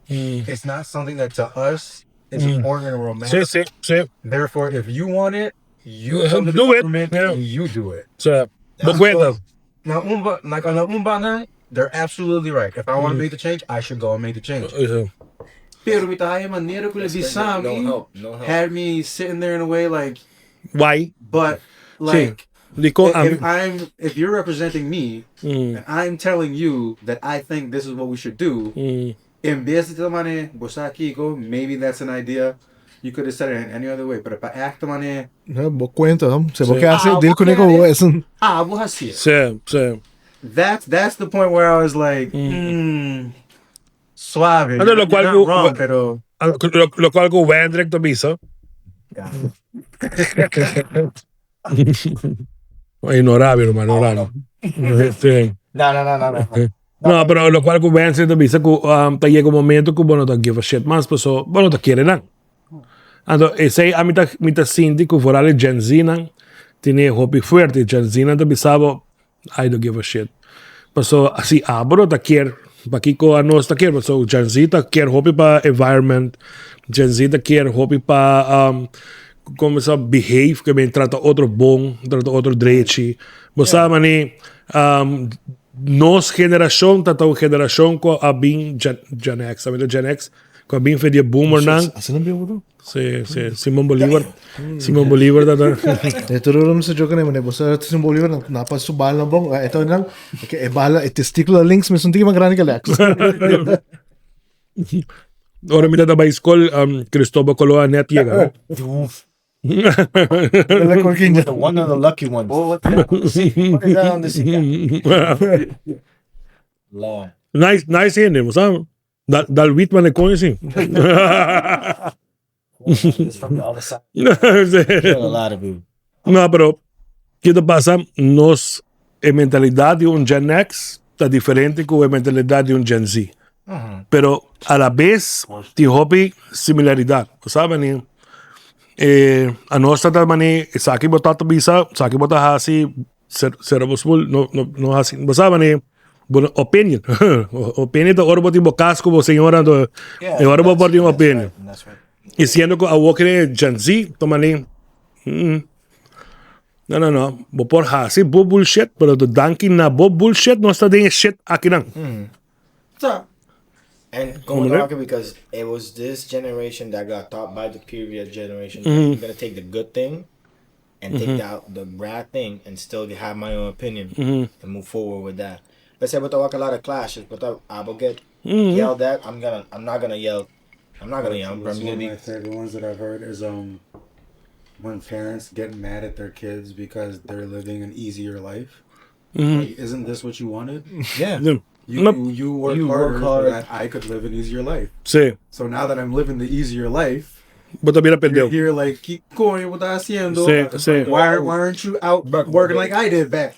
It's not something that to us is important or romantic. Sí. Therefore, if you want it, you come to the do it. government and you do it. So, but cuenta. Na umba na They're absolutely right. If I want to make the change, I should go and make the change. Pero mi tayo maneira que ele No help. had me sitting there in a way like, Why? but like, Liko, if you're representing me and I'm telling you that I think this is what we should do, in vez de tomar bosaki go, maybe that's an idea. You could have said it in any other way, but if I act mané, Vou cuenta, se vou hacer deal con ego es un vou assim. sí. That's the point where I was like, suave. Ano, lo cual You're not wrong, pero lo cual ko Wendrick to bisa. Ignorable, hermano. Sí. No. No, pero lo cual ko Wendrick to bisa ko tayo ko momento ko bono ta give a shit mas so bono ta quiere lang. Ando sei a mita Cindy ko forale Gen Z nang tiene hobby fuerte Gen Z nang to bisabo I don't give a shit. So así abro ta quiere Bakiko ano ta quiere so Gen Z ta quiere hobby pa environment Gen Z ta quiere hobby pa como sa behave que me trata otro bom trata otro drechi bosa mani nos generación tata generación ko abing Gen X sabe Gen X ko abing fe dia boomer nang assim não viu sí Simón Bolívar tata Tururum sa joke naman bosa Simón Bolívar na pa su bala bong ito nang que bala testicular links me sunti magrani ka lex Ora mita da school Cristobal Colon net llega The one of the lucky ones. What is that on the seat? Lord. nice hindi mo sa dal wheat man ko sim It's from the other side. Kill a lot of people. no pero kita pasa nos mentalidad de un Gen X está diferente con la mentalidad de un Gen Z pero a la vez ti hobby similaridad saben a nossa tamani saki botato bisa saki bota hasi serabusbul no hasi saben opinion opinion to orbo ti bocas como señora do orbo por ti opinion That's right. y siendo que a walking Gen Z tomani no bo por hasi bo bullshit pero the donkey na bo bullshit no está de shit aquí nang And going on because it was this generation that got taught by the previous generation. I'm gonna take the good thing and take out the bad thing and still have my own opinion and move forward with that. Let's say but I walk a lot of clashes, but I will get yelled at. I'm not gonna yell. I'm one gonna of be my favorite ones that I've heard is when parents get mad at their kids because they're living an easier life. Like, isn't this what you wanted? yeah. You work harder so that I could live an easier life. sí So now that I'm living the easier life, but también you're pendejo here like keep going with haciendo. sí Why aren't you out working like I did back?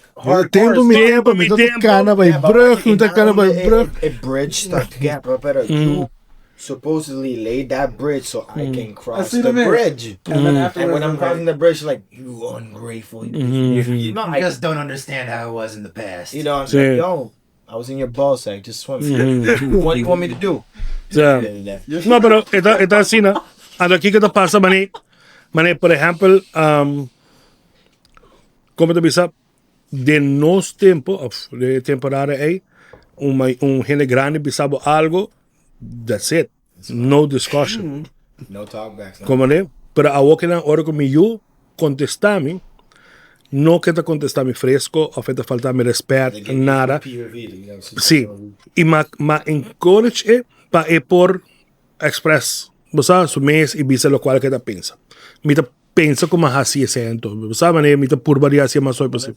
Tempo mi tempo mi tot kana by brug mi tot kana by brug A bridge stuck together, but you supposedly laid that bridge so I can cross see the the man. bridge. And then And afterwards, when I'm I'm crossing the bridge, like you ungrateful. You know, You just don't understand how it was in the past. you know, I'm Sí. like, yo, I was in your ball sack, just swim. What do you want me to do? no pero esta así na ando aquí que te pasa mani por ejemplo como te bisa de nos tempo de temporada aí gente grande bisabo algo that's it no discussion No talkbacks. No. como ne pero a walking na hora comigo contestame no que te contestame fresco o que te falta mi respeto nada sí y ma encourage pa por express você su mês e bisa lo qual que te pensa me te pensa como assim sento você mané me te por varia assim mais possível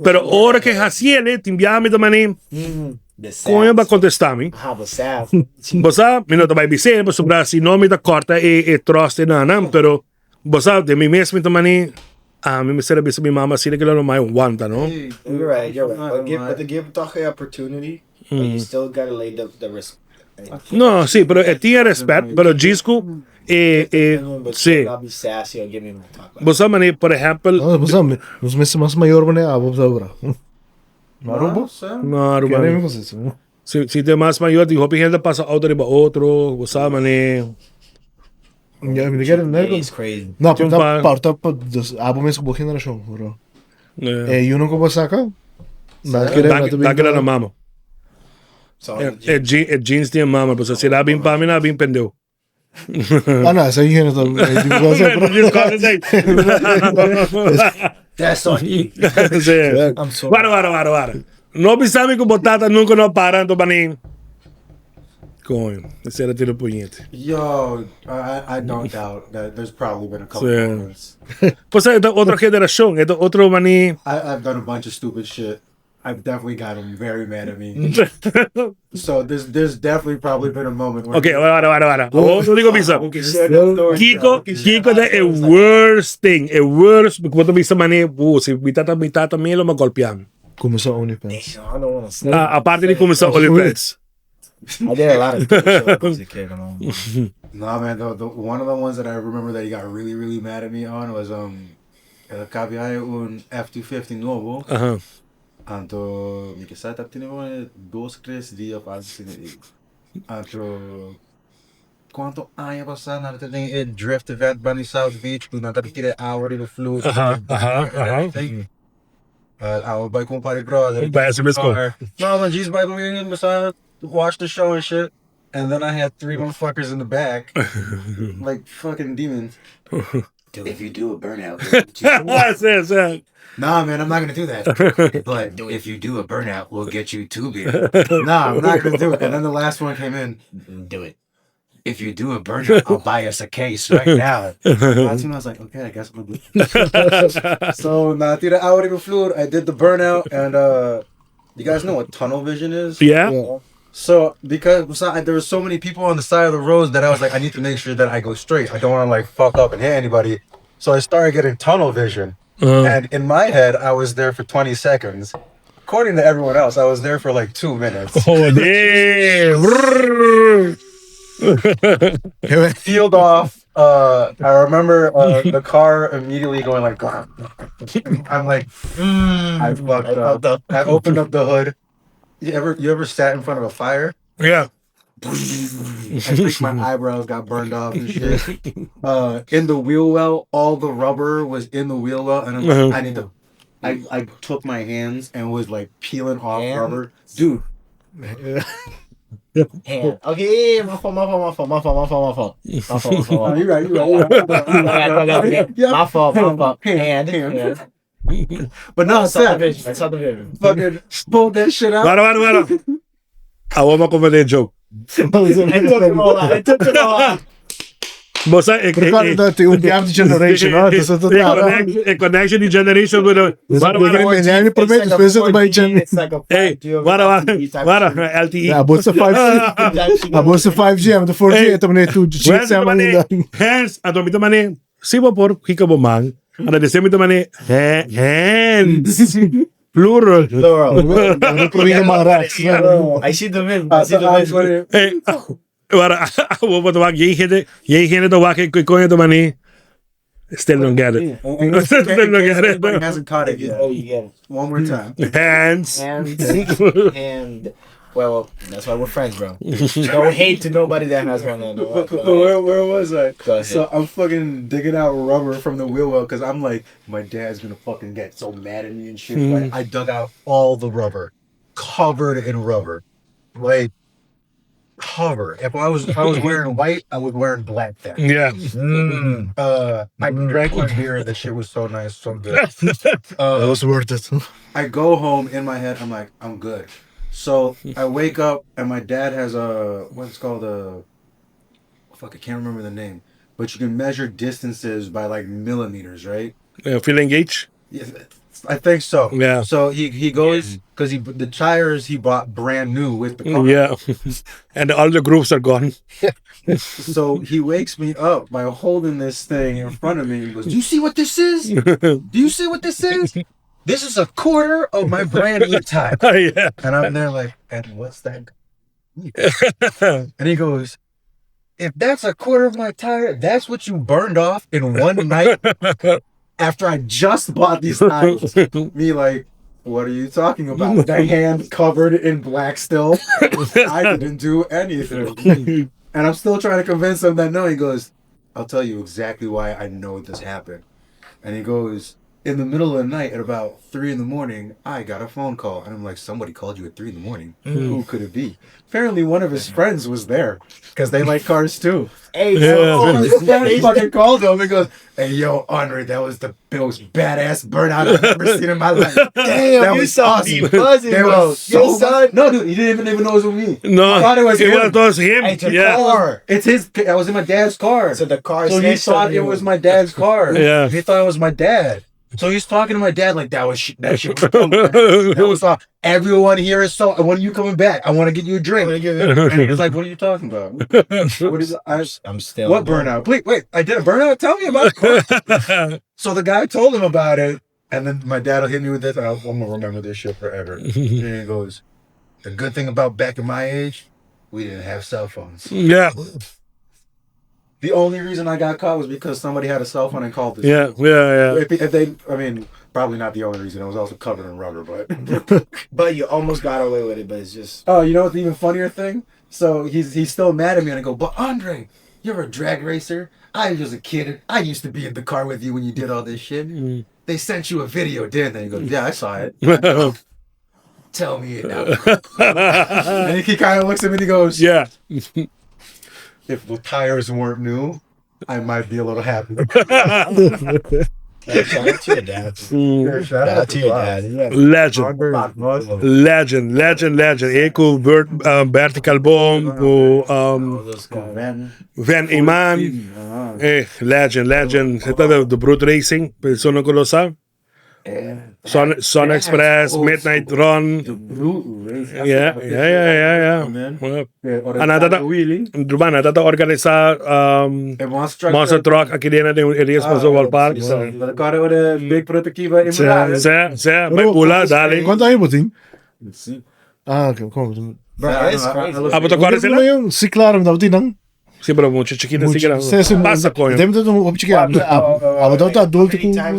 pero hora que assim ele te enviame de mané como vai contestar me I have a salve. você me não vai dizer mas sobre assim não me te corta e troste nada pero você de mim mesmo de mané a mí me será bisa mi mama assim que ela não mais aguanta não You're right. But to give Take an opportunity, but you still gotta lay the risk. no sí pero tinha respeto pero disco But sí I'll be sassy or give me my talk. você mané por exemplo bosa os meses mais maior mane abo sobra Marubo? não que nem Ruben. me consigo Si te más mayor, dijo, gente pasa otro riba otro, você mané. ya me quero Yeah, nego it's crazy. não Tem porta abo mesmo boa geração bro eu nunca vou sacar não querer Tá que na mama. So jeans tinha mama, pues se dá bem para mim, não bem pendeu. Ah, não, essa aí é that's on you. I'm so Vara. Não pensava que batata nunca não para, tô baninho. Coño, esse era tiro punhete. Yo, I don't doubt that there's probably been a couple Yeah. moments. Pues é outra geração, é outro maninho. I've done a bunch of stupid shit. I've definitely got him very mad at me. So there's definitely probably been a moment where Ok, vara. Não digo bisa. Kiko é o worst thing. É worst. Porque quando bisa maninho, se bitata melo, me golpeam. Começou a OnlyFans. I don't want to. A parte de começar OnlyFans. I did a lot of shit as a kid. Nah, man, the one of the ones that I remember that he got really, really mad at me on was Papia un F-250 nobo. Aham. Anto, mi che sai, tattine vuole 2-3 dias para assim. Anto, quanto anni passano nadat een drift event bij South Beach, toen nadat ik de hour in de vloer. Our bike on party brother. Bij SMS call. No, man, Jesus bike me beside watch the show and shit. And then I had 3 motherfuckers in the back, like fucking demons. Dude, if you do a burnout, Sim. Nah, man, I'm not gonna do that. but if you do a burnout, we'll get you 2 beers. Nah, I'm not gonna do it. And then the last one came in. Do it. If you do a burnout, I'll buy us a case right now. That's when I was like, okay, I guess I'm gonna do it. So, na tira hour in the floor, I did the burnout, and you guys know what tunnel vision is? Yeah. So, because there were so many people on the side of the roads that I was like, I need to make sure that I go straight. I don't want to like fuck up and hit anybody. So I started getting tunnel vision. And in my head, I was there for 20 seconds. According to everyone else, I was there for like 2 minutes. Oh, damn. Peeled off. I remember the car immediately going like, I'm like, I fucked up. I opened up the hood. You ever sat in front of a fire? Yeah. I think my eyebrows got burned off and shit. In the wheel well, all the rubber was in the wheel well, and I'm like, I need to. I took my hands and was like peeling off rubber, dude. Hand. Okay, my fault. You're right. My fault. Hand. But no, Seth, I saw the vision. fucking pulled that shit out. Vara. I want to come with a joke. I took it all out. Bossa, Ricordo dat yung gap generation, no? Dus dat a connection in generation with a... Vara, prometo, depois eu vai gen. Hey, vara, LTE. A bolsa 5G, a bolsa 5G, mas 4G é também tudo. Hands, a dormir também. Se vou por, fica bom man. A descer também. Hands. Plural. Não provinha mais I see the vision. Hey, vara, vou botar aqui, gente do aqui que conhece também. Still don't get it. Still don't get Everybody it. hasn't caught it yet. Oh, you get it. One more time. Hands. And well, that's why we're friends, bro. No hate to nobody that has one hand. Where was I? Go ahead. So I'm fucking digging out rubber from the wheel well because I'm like, my dad's gonna fucking get so mad at me and shit. Like, I dug out all the rubber, covered in rubber, like covered. If I was wearing white, I was wearing black then. Yeah. I drank my beer. That shit was so nice, so good. That was worth it. I go home in my head. I'm like, I'm good. So I wake up and my dad has what's called a, fuck, I can't remember the name, but you can measure distances by like millimeters, right? Feeling gauge? Yeah, I think so. Yeah. So he goes because the tires he bought brand new with the car. Yeah. And all the grooves are gone. So he wakes me up by holding this thing in front of me. He goes, "Do you see what this is? Do you see what this is? This is a quarter of my brand new tire." Yeah. And I'm there like, and what's that? And he goes, "If that's a quarter of my tire, that's what you burned off in one night after I just bought these tires." Me like, what are you talking about? The hand covered in black still. I didn't do anything. And I'm still trying to convince him that no. He goes, "I'll tell you exactly why I know this happened." And he goes, in the middle of the night at about 3 a.m, I got a phone call. And I'm like, somebody called you at 3 a.m. Who could it be? Apparently one of his friends was there because they like cars too. Hey, He fucking called him and goes, hey, yo, Andre, that was the most badass burnout I've ever seen in my life. damn, That you was saw awesome. me buzzing, They bro. was so Your son. No, dude, he didn't even know it was me. No, I thought it was him. it was him. Hey, to the Yeah. car. It's his. I was in my dad's car. So the car. So he snatched thought on it you. was my dad's car. Yeah. He thought it was my dad. So he's talking to my dad like that shit was dope, man. That was everyone here is so. When are you coming back? I want to get you a drink. And he's like, what are you talking about? What is? I'm still. What burnout? Please, wait, I did a burnout. Tell me about it. So the guy told him about it, and then my dad will hit me with this. I'm gonna remember this shit forever. And he goes, the good thing about back in my age, we didn't have cell phones. Yeah. The only reason I got caught was because somebody had a cell phone and called this. Yeah. Yeah. If they, I mean, probably not the only reason. It was also covered in rubber, but. But you almost got away with it. But it's just. Oh, you know what's the even funnier thing? So he's still mad at me, and I go, but Andre, you're a drag racer. I was a kid. I used to be in the car with you when you did all this shit. They sent you a video, didn't they? He goes, yeah, I saw it. Tell me it now. And he kind of looks at me and he goes, Yeah. if the tires weren't new, I might be a little happy. Shout out to your dad. Shout out to your dad. Yeah. Legend. Eko Bertie Calbon, Van Iman. Legend. Ito the Brute Racing. Persono ko lo sa. Sun Express, Midnight Run. Yeah. Anata organizar Monster Truck aqui dentro de Responsible Park. The car with a big prototype in May pula, dali. Quanto aí, Botinho? Ah, como? Bro, it's crazy. Apa to kore Sila sila? yung si Claro, daw tinang. Si bro, mucho chiquita sigara. Pasa ko yun. Deve ter um optique. Aba daw ta adulto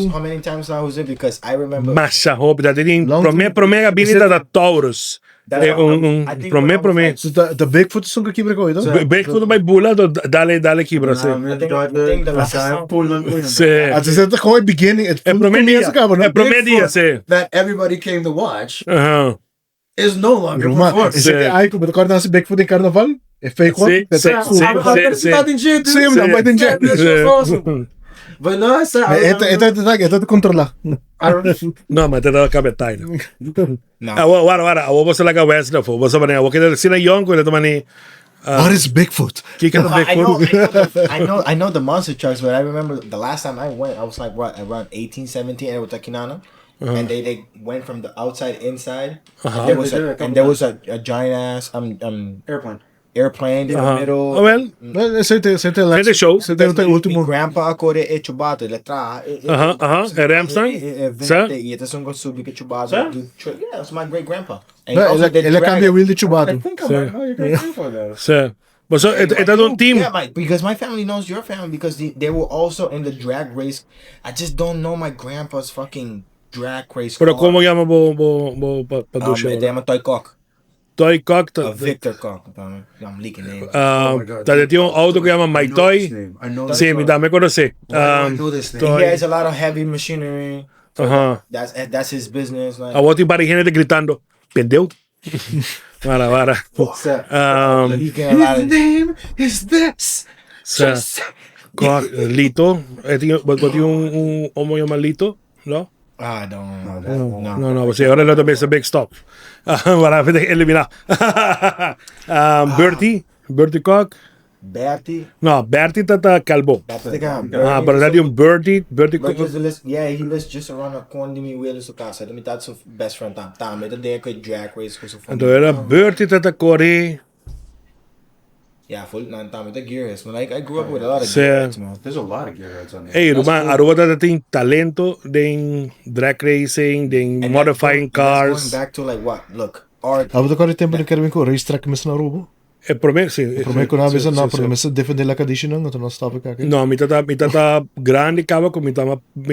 How many times now was it? Because I remember. Masha hope that din Long promega binita da Taurus. Prome. So the Bigfoot is ook kibra ko ito. Bigfoot may bula do dale kibra se. Se. At is het gewoon beginning. Het promedia se. that everybody came to watch Aha. is no longer Roma, performing. is het ay ko beto na si Bigfoot in carnaval? E fake one. Sim, não vai ter jeito. But no, I said, Ito controla. I don't No, mas tata kabetay. No. Wara, awo ba sila ka West na fo. Basta ba niya, wakita sila young ko ito mani. What is Bigfoot? Kika na Bigfoot. I know the monster trucks, but I remember the last time I went, I was like what, around 18, 17, and with Takinana. And they went from the outside inside. And there was a giant ass airplane in the middle. Oh well, Sente show. Sente o último. Grandpa acorde e chubato ele tra. Ramstein. E ito sung subi ke chubato. Yeah, it's my great grandpa. Ele cambia wheel de chubato. So, but so ito don team. Yeah, because my family knows your family because they were also in the drag race. I just don't know my grandpa's fucking drag race. Pero como llama bo padusha? They llama Toy Cock. Toy Cock. Victor Cock. I'm leaking name. Tinha auto que llama My Toy. I know Sim, me dá me conhecer. I know this thing. He has a lot of heavy machinery. That's his business. Like, A outra barriga de gritando. Pendeu? Vara. His name is this. Lito. Tinha homo llama Lito? No? I don't know. No, pues ahora lo también es a big stop. Para eliminar. Bertie Cock. Bertie. No, Bertie tata calvo. Pero dati yung Bertie Cock. Yeah, he lives just around the corner de mi wheel sa casa. Dami that's his best friend tam. Ito day ko drag race ko sa phone. Então era Bertie tata Corey. Yeah, full nan tam ito gearheads. I grew up with a lot of gearheads, man. There's a lot of gearheads on there. Hey, aruba tata ting talento din drag racing, din And modifying cars. Going back to like what? Look, art. Aba ko tempo ni Kerwin ko racetrack mis na rubo. Promete ko na bisa na pero mas different la condition ng to na stop ka. No, mi tata grande kaba ko mi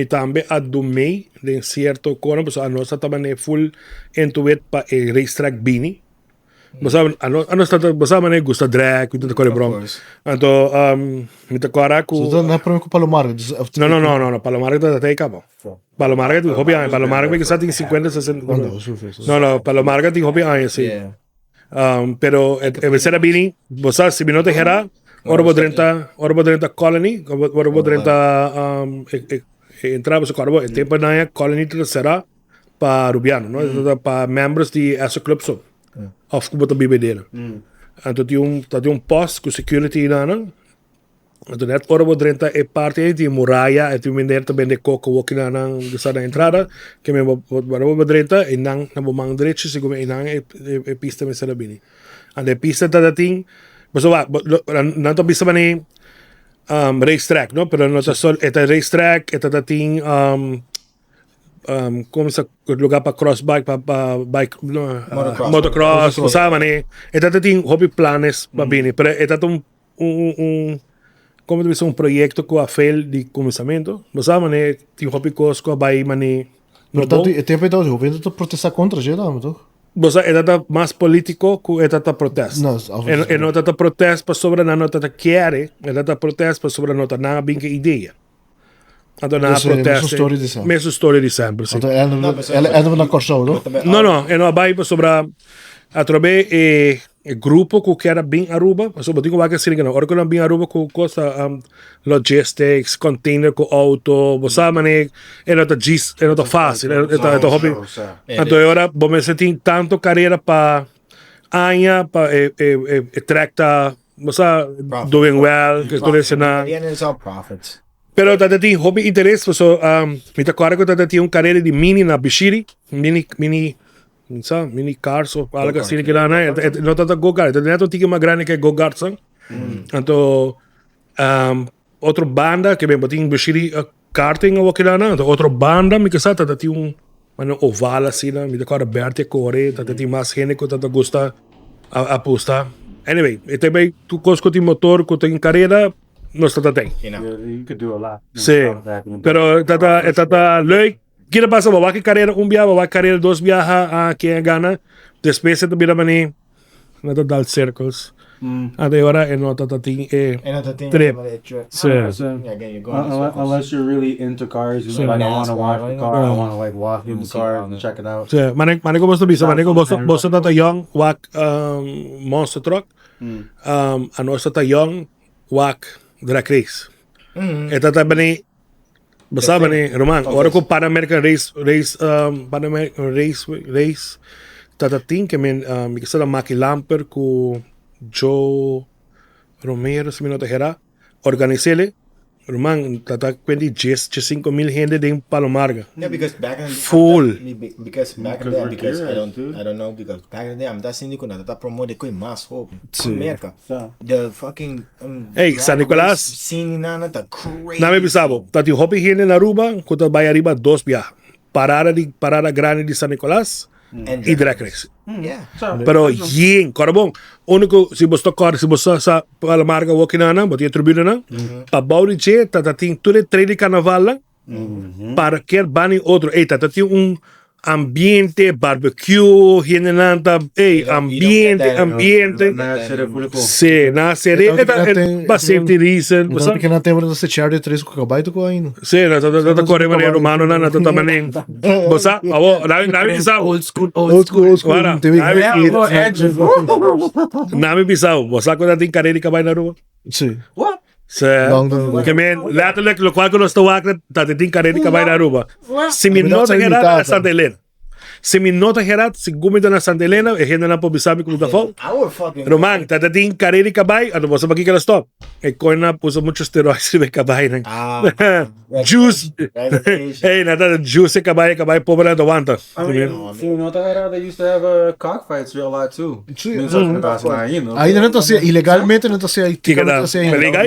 tambe adumei din cierto cono, pues a nosa tama ne full into it pa racetrack bini. Basta man gusta drag, gusta de brom. course. Anto mita kora ku. So dan na para com Palomar. Dus, No, Palomar tá até acabou. Palomar tem hobby aí, Palomar que está tem 50, 60. No, Palomar tem hobby aí assim. Yeah. Pero será bini, você se não te gera, orbo 30 colony, orbo 30 entrava so corbo, tempo na colony terceira para Rubiano, no? Para membros de esse club so. Of como to bibedera. Anto tem um post com security na, no? Anto net orbo 30 é parte de muralha, é de vender também de coco aqui na na entrada, que me orbo 30 e na bomang direito, se como inang é pista me será bini. Ande pista tá ting, mas não tô pista bani racetrack, no? Pero no tá só é racetrack, é ting como se lugar para cross bike, para bike, motocross, sabe, né? É ting hobby planes para bini, pero é como tu dice, projeto com a fel de começamento, mas sabe, né? Tem hobby cosco vai mani. Portanto, é tempo então, eu vendo protestar contra já, não, então. Você é mais político que é protesta. Não, é não é protesta para sobre não é quer, é protesta para sobre não é bem que ideia. Então não protesta. Mesma história de sempre. Então ela não na corção, não? Não, é não vai para sobre através grupo que era bem Aruba, mas eu digo que assim, não, orgulho bem Aruba com costa logistics, container com auto, você sabe, é não fácil, é hobby. Então agora vamos sentir tanto carreira para anha, para tracta, você doing well, que estou dizendo. At the end, it's all profits. Pero tata tem hobby interesse, so me tá claro que tata tem carreira de mini na Bishiri, mini cars ou algo assim que lá, né? Não tá go-kart, não é tão uma grande que go-kart, sabe? Então, outra banda que bem botin Bishiri karting ou aquilo lá, então outra banda me que sabe tata tem oval assim, né? Me tá claro aberto corre, tata tem mais gente que tata gosta apostar. Anyway, e também tu cosco tem motor que tem carreira não está tem. You could do a lot. Sim, pero tata leuk. Kira passa bawa que carreira viaja, bawa carreira dois viaja a quem gana. Depois você também mani nada dal circles. Até agora é nota tem trip. Sim. Unless you're really into cars, you're like, I want to watch the car, I want to like walk in the car and check it out. Sim, manik ko bosto bisa, manik ko bosto tata young walk monster truck. Ano tata young walk drag race. Eta também basta bani Roman, ora ko Pan American race tata ting que men mi que sa Maki Lamper ko Joe Romero se me nota gera organizele Roman tata quindi 5,000 gente de Palomarga. Yeah, because back in the Full. because I don't know, because back in the day I'm that sindico na that promote ko mas hope America. The fucking Hey, San Nicolás. Scene na the crazy. Na me bisabo, tati hobby gente na Aruba, ko ta vai arriba dos viajes. Parada grande de San Nicolás e drag race. Yeah. Pero yin, corabong. Único, se você tocar, se você sa Palomarga walking na, botia tribuna na, pa bauri che, tata ting tudo treino de carnaval lá, para que bani outro. Ei, tata ting ambiente, barbecue, hinenanta, ambiente. Sim, na série, para safety reason. Então, que na temporada você tinha de 3 com o cabaito com ainda. Sim, na tata corre maneiro romano na tata maneiro. Você, avo, na bisau. Old school. Na me bisau, você quando tem carreira de cabaito na rua? Sim. What? Que men, letterlijk, lo qual que nós estamos aqui, tá tem carreira de cabaito na rua. Se me nota que era Santa Helena. Se me nota gerat, se gumita na Santa Helena, e gente na pobisabi com o café. I would fucking Roman, tata tem carreira de cabaito, ano você aqui que ela stop. E coina puso muitos esteroides de cabaito. Juice. Hey, nada juice cabaito pobre não aguanta. I mean, you know that they used to have cockfights a lot too. Ainda não está sendo ilegalmente, não está sendo Legal?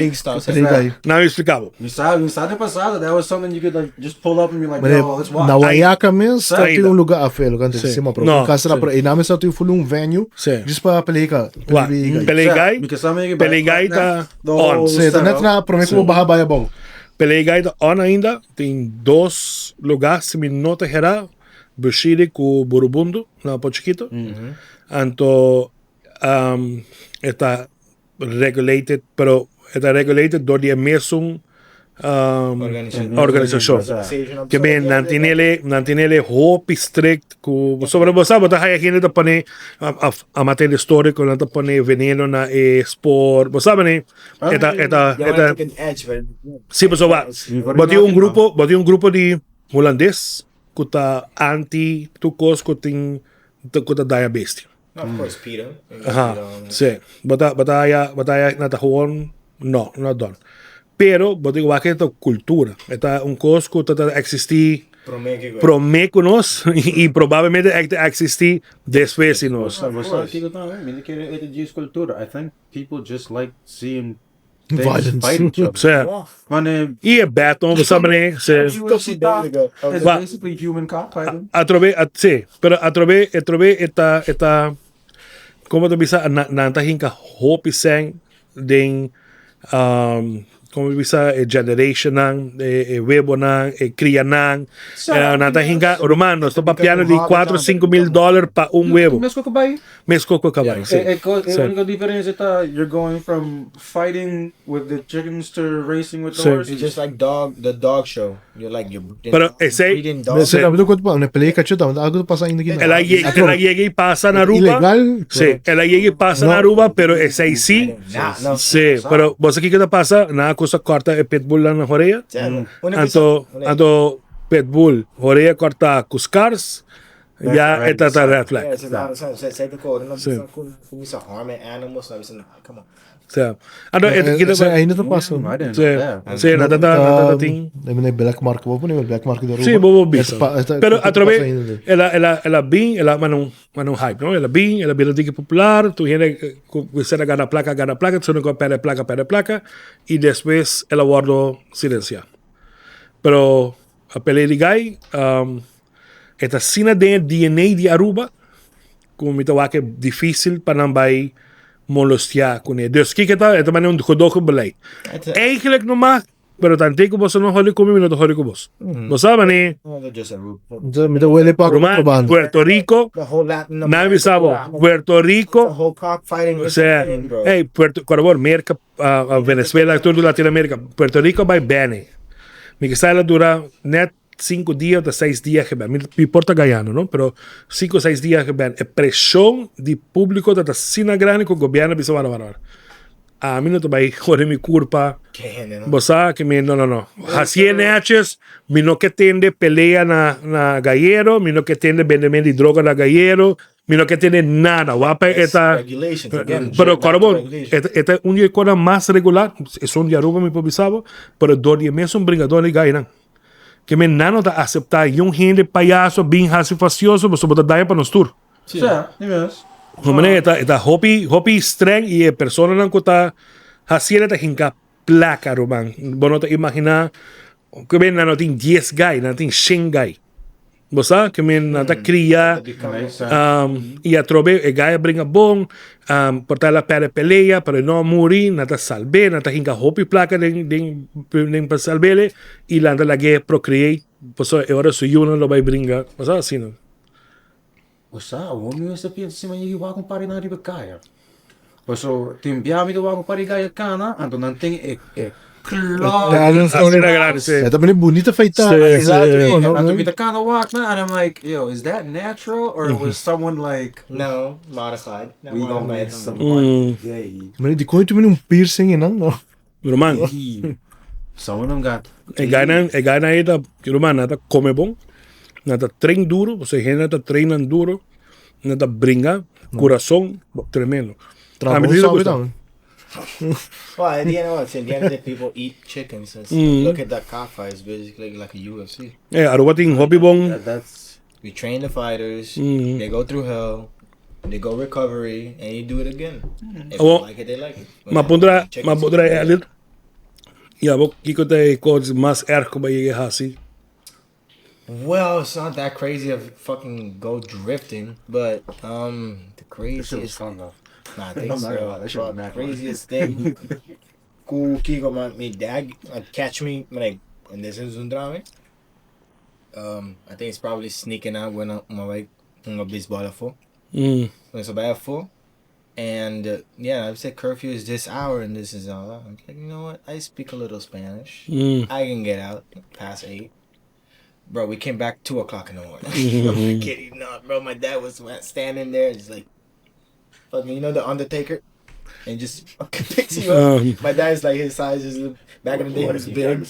Não me explicava. You saw the passado, that was something you could like just pull up and be like, yo, let's walk. Na Waiaka mesmo, tem lugar a fel, lugar de cima para o casa para e na mesa tem venue, just para pelica. Peligai tá on. Sim, tá net na para mim como barra baia bom. Peligai tá on ainda, tem dois lugares, se me nota geral, Bushiri com Burubundo, na Pochiquito. Então, está regulated, pero está regulated door die mesum organização. Que bem, não tem ele hope strict com sobre você, você aí gente tá põe a matéria histórica, não tá põe veneno na sport, você sabe né? Eta sim, pessoal, botei um grupo de holandês que tá anti tucos que tem diabetes. No, of course, Peter. Sim. Batalha na tá gewoon, não done. Pero, bote igual que esta cultura, esta un cosco está existir proméconos y probablemente existir después de nos. Cultura. I think people just like seeing Violence. fight each other. O sea, y el baton, sabe, né? It's basically human cockfighting. Sí, pero a través esta, como te bisa, nanta hinka hopi sang, den, como bisa generation nang webo nang cria nang nata hinga romano sto papiano di 4-5 mil dollars pa un huevo Mesco kabay. mesco ko kabay sí. La única diferencia está you're going from fighting with the chickens to racing with the Sí. horses. It's just like the dog show. You're like you're Pero ese breeding dogs. Você sabe do quanto pa, na pelea cachuta, algo passa ainda aqui. ela llega y pasa na Aruba Ilegal. sí ela llega y pasa na Aruba pero ese ahí sí No. sí pero vos aquí que te pasa nada cosa corta el pitbull na Corea anto pitbull Corea corta cuscars ya esta red flag Yeah, it's a lot of times. Say the code. We saw harming animals. So come on. o sea anto Ainda tá passando. I didn't sí know that. sí nada ting Deve ter black mark, vou pôr black mark da Aruba. sí, bobo bisa. Esta- Pero esta a través, passa ainda. ela bem, ela manum hype, não? Ela bem dica popular, tu gente você gana placa, tu não pede placa, e depois ela guarda silenciar. Pero a pelea de gai, esta cena de DNA de Aruba, como me tawa que difícil para não vai molestar com ele. Dus kijk het também é gedogen beleid. Eigenlijk nog maar, pero tanto que você não rola comigo, não rola com você. Você sabe, né? They're just a root. Então, me dá o ele para Román, o Puerto Rico, The whole Latin nadie sabe. Puerto The Rico, whole cockfighting. o sea, bro. hey, por América, Venezuela, toda Latinoamérica, Puerto Rico vai bem. Me que sai dura net 5 dias ou 6 dias que bem. Me importa ganhando, não? Pero 5 ou 6 dias que bem. A pressão de público da cena grande com o governo bisa vara. A mim não tô vai correr minha culpa. Você que me não. Assim neches, me não que tende pelea na gallero, me não que tende vendimento de droga na gallero, me não que tende nada. Wapa eta Regulations again. pero Back to caramba, regulation. esta é uma coisa mais regular, é um Aruba me pobisava, pero dor de mesmo brigador de gaina. Que me não tá aceitar um gente palhaço bem racifacioso, você botar daí para nós tur. Yeah, yes. Como é esta hobby streng e a pessoa não está haciendo esta hinca placa, Roman. Você não imaginar que me não tem 10 gai, não tem 100 gai. Você sabe que me não está cria e a trove e gai brinca bom, portar la pelea, para não morrer, não está salve, não está hinca hobby placa nem para salvele e lá la guerra procreate, você agora se eu não vai brincar, você sabe assim não? Wasa, wami sa piyan si man yung wakong pari na riba kaya. So, timbiyami to wakong pari kaya kana, anto nanting É também bonita feita. Anto mita kana wak na, and I'm like, yo, is that natural or was someone like, No, modified. we gonna make some gay? Mas de quanto um piercing não? Roman, Some of them got. e gai na ita, Roman, nata come bom, nata trein duro, você nata treinan duro, nata brinca, coração, tremendo. Trabalho medida sabe que não. Well, at the end of the day, people eat chickens. And look at that cockfight. It's basically like a UFC. Aruba tem hobby bom, That's. We train the fighters. They go through hell. They go recovery, and you do it again. If Well, they like it, they like it. But mapundra chickens- é ali. E a boca que tem coisas mais erco para ir assim. Well, it's not that crazy of fucking go drifting, but the craziest. fun though. Nah, I think I'm not gonna lie, so. that shit was But mad fun. craziest thing. Cool, Kiko, my dad catch me like when this is drama. I think it's probably sneaking out when I'm like a baseball for. When it's a bad for, And I would say curfew is this hour and this is all. I'm like, you know what? I speak a little Spanish. I can get out past 8. Bro, we came back 2 o'clock in the morning. I'm kidding, no, bro. My dad was standing there, just like, fucking, you know, the Undertaker, and just fucking picks you up. My dad's like his size is back in the day. He was big.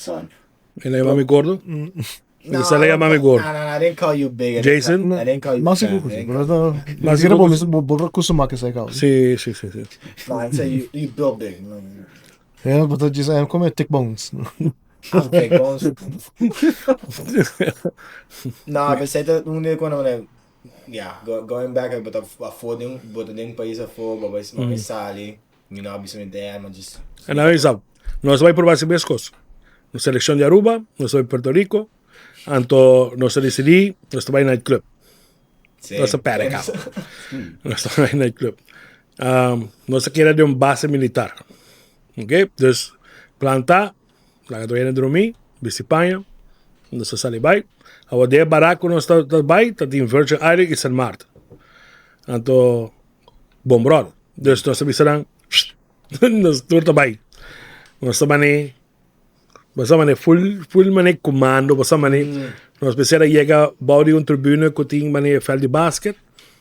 ¿Y le llama mi gordo? No, Se le llama mi gordo. No, I didn't call you big. Jason? I didn't call you Mas fat. siguro, I didn't bro. call- Mas siguro, bobra kusuma ka sa ikaw. Sí. No, I'd say you built big. No, Yeah, but just I'm coming thick bones. I'm big bones. No, but say that único quando going back but a foding, but ding país a fo, but vai sali, you know, obviously there, man, just. Ana vez sabe, nós vai provar essas coisas. Na seleção de Aruba, nós vai Puerto Rico, anto nós decidi, nós vai nightclub. Nós é pere cá. Nós vai nightclub. Nós queira de base militar. Ok? Dus planta, lá que tô dormir, bicipanha, nós sali vai. A de baraco nós tá vai, tá em Virgin Island e San Martin. Anto bom brother. Dus nós avisarão, nós turta vai. Nós também full mané comando, nós especialmente chega bouwde een tribune que tem mané veld de basket,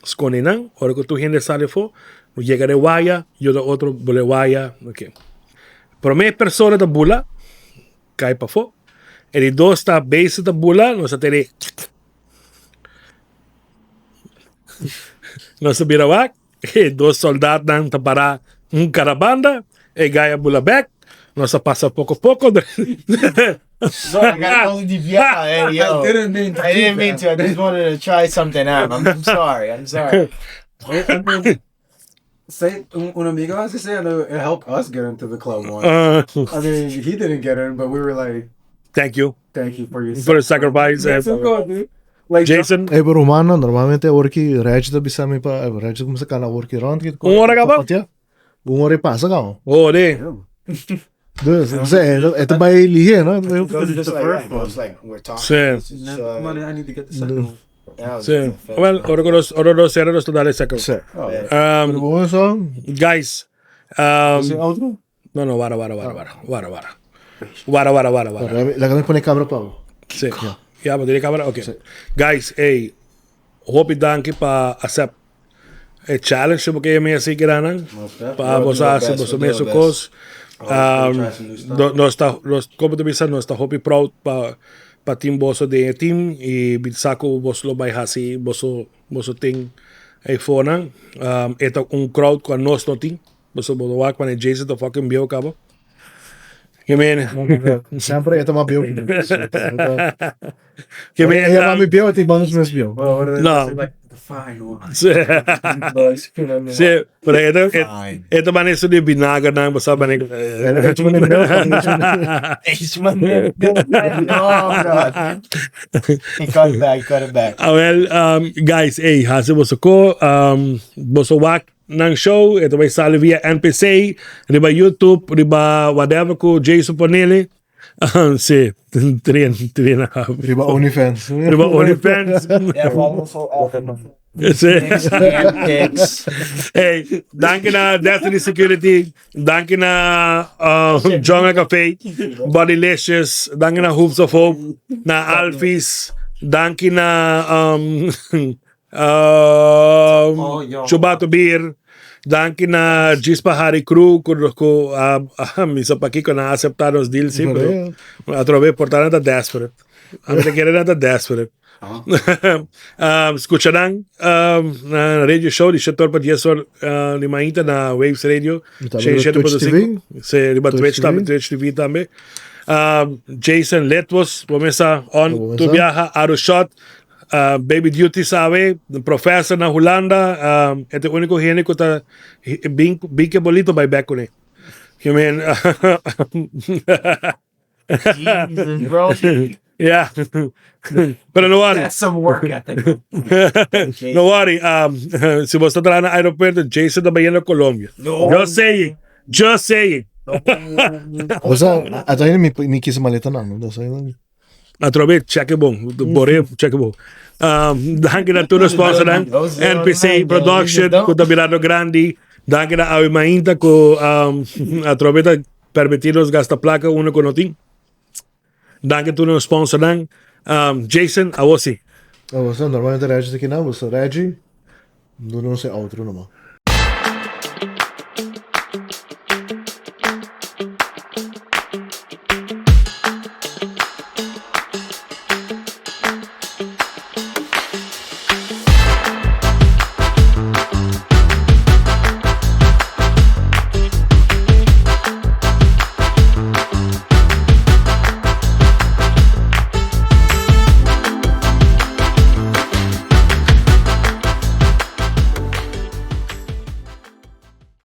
esconde não, hora que tu gente sale fo, no chega de waya, eu da outro bole waya, ok. Para mim pessoa da bula cai para fo, e de dois está base da bula, nós até nós vira wak, e dois soldados dan tá para caravana, e gaia bula back. Nós passa pouco. Sorry, I got only DVR. Hey, yo. I didn't mean to. I didn't mean to. I just wanted to try something out. I'm sorry. Say, un amigo hace say it helped us get into the club once. I mean, he didn't get in, but we were like, Thank you for your for the sacrifice. So go, dude. Like Jason, Eh, pero romano, normalmente orki rege da bisami pa, rege como se kana orki round kit. Ora ka ba? Ora pasa ka. oh, de. Dus, ito ba lihe, no? It was Just just the like, first it was like we're talking. Sí. So, money, I need to get the second one. that was Sí. just a Well, ora dos ceros to dale second. Sí. Oh, Pero buo so, Guys, si outro. no, vara. La kami pone camera pa. Sí. Ja, maar die camera, oké. Guys, hey, hoop je dank pa accept a challenge porque eu me assim que ranan. Pa We'll do our você best, você we'll me do our socos. try some new stuff. Nós como tu bisa nós tá hope proud pa team bosso de team e bitsaco bosso lo vai hasi bosso tem aí fora. Eta crowd com nós no team. Bosso bodo wak para Jason to fucking bio cabo. Que man. Sempre ito mga biyo. Que man. Kaya mami biyo, ito bonus mes biyo. Well, what are they No. say? Like the fine one. Sí, pero ito man eso de vinagre nang basta man. Ito mo na Oh, God. He cut it back. Well, guys, hey, hase boso ko, boso wak ng show, ito may sali via NPC, riba YouTube, riba whatever ko, Jason Ponele, sí, 3.5. Riba OnlyFans. Riba OnlyFans. Yeah, also Sí. pics. Hey, danke na Destiny Security, danke na John Cafe, Bodylicious, danke na Hoops of Hope, na Alphys, danke na Chubato Beer, danke na Gispa Hari Crew, ko misa pa ko na aceptar os deals, sí, pero atrove portar nada desperate. A mí te quiere nada desperate. Escucharán na radio show di Chator pa 10 horas limainta na Waves Radio. Twitch TV? Se riba Twitch TV também. Jason Letvos, começa on tu viaja a shot. Baby Duty sabe, professor na Holanda, este único gene que está bem que bonito vai back con él. You mean, Jesus, bro. yeah. Pero no worry. That's some work ethic. No worry. Si vos estás en el aeropuerto, Jason está yendo a Colombia. No. Just saying. Basta, ato yun, may kisa malita na. No? Basta yun. Atrove, checkable. Bore, checkable. Danke na tu sponsor ng NPC Production, Kuta Mirado Grandi, Dan que a mainta ko a troveta permitirnos gasta placa uno con otin. Dan que tu no sponsor dan. Jason, a você. Você normalmente reage aqui não, você reage. Não sei outro não.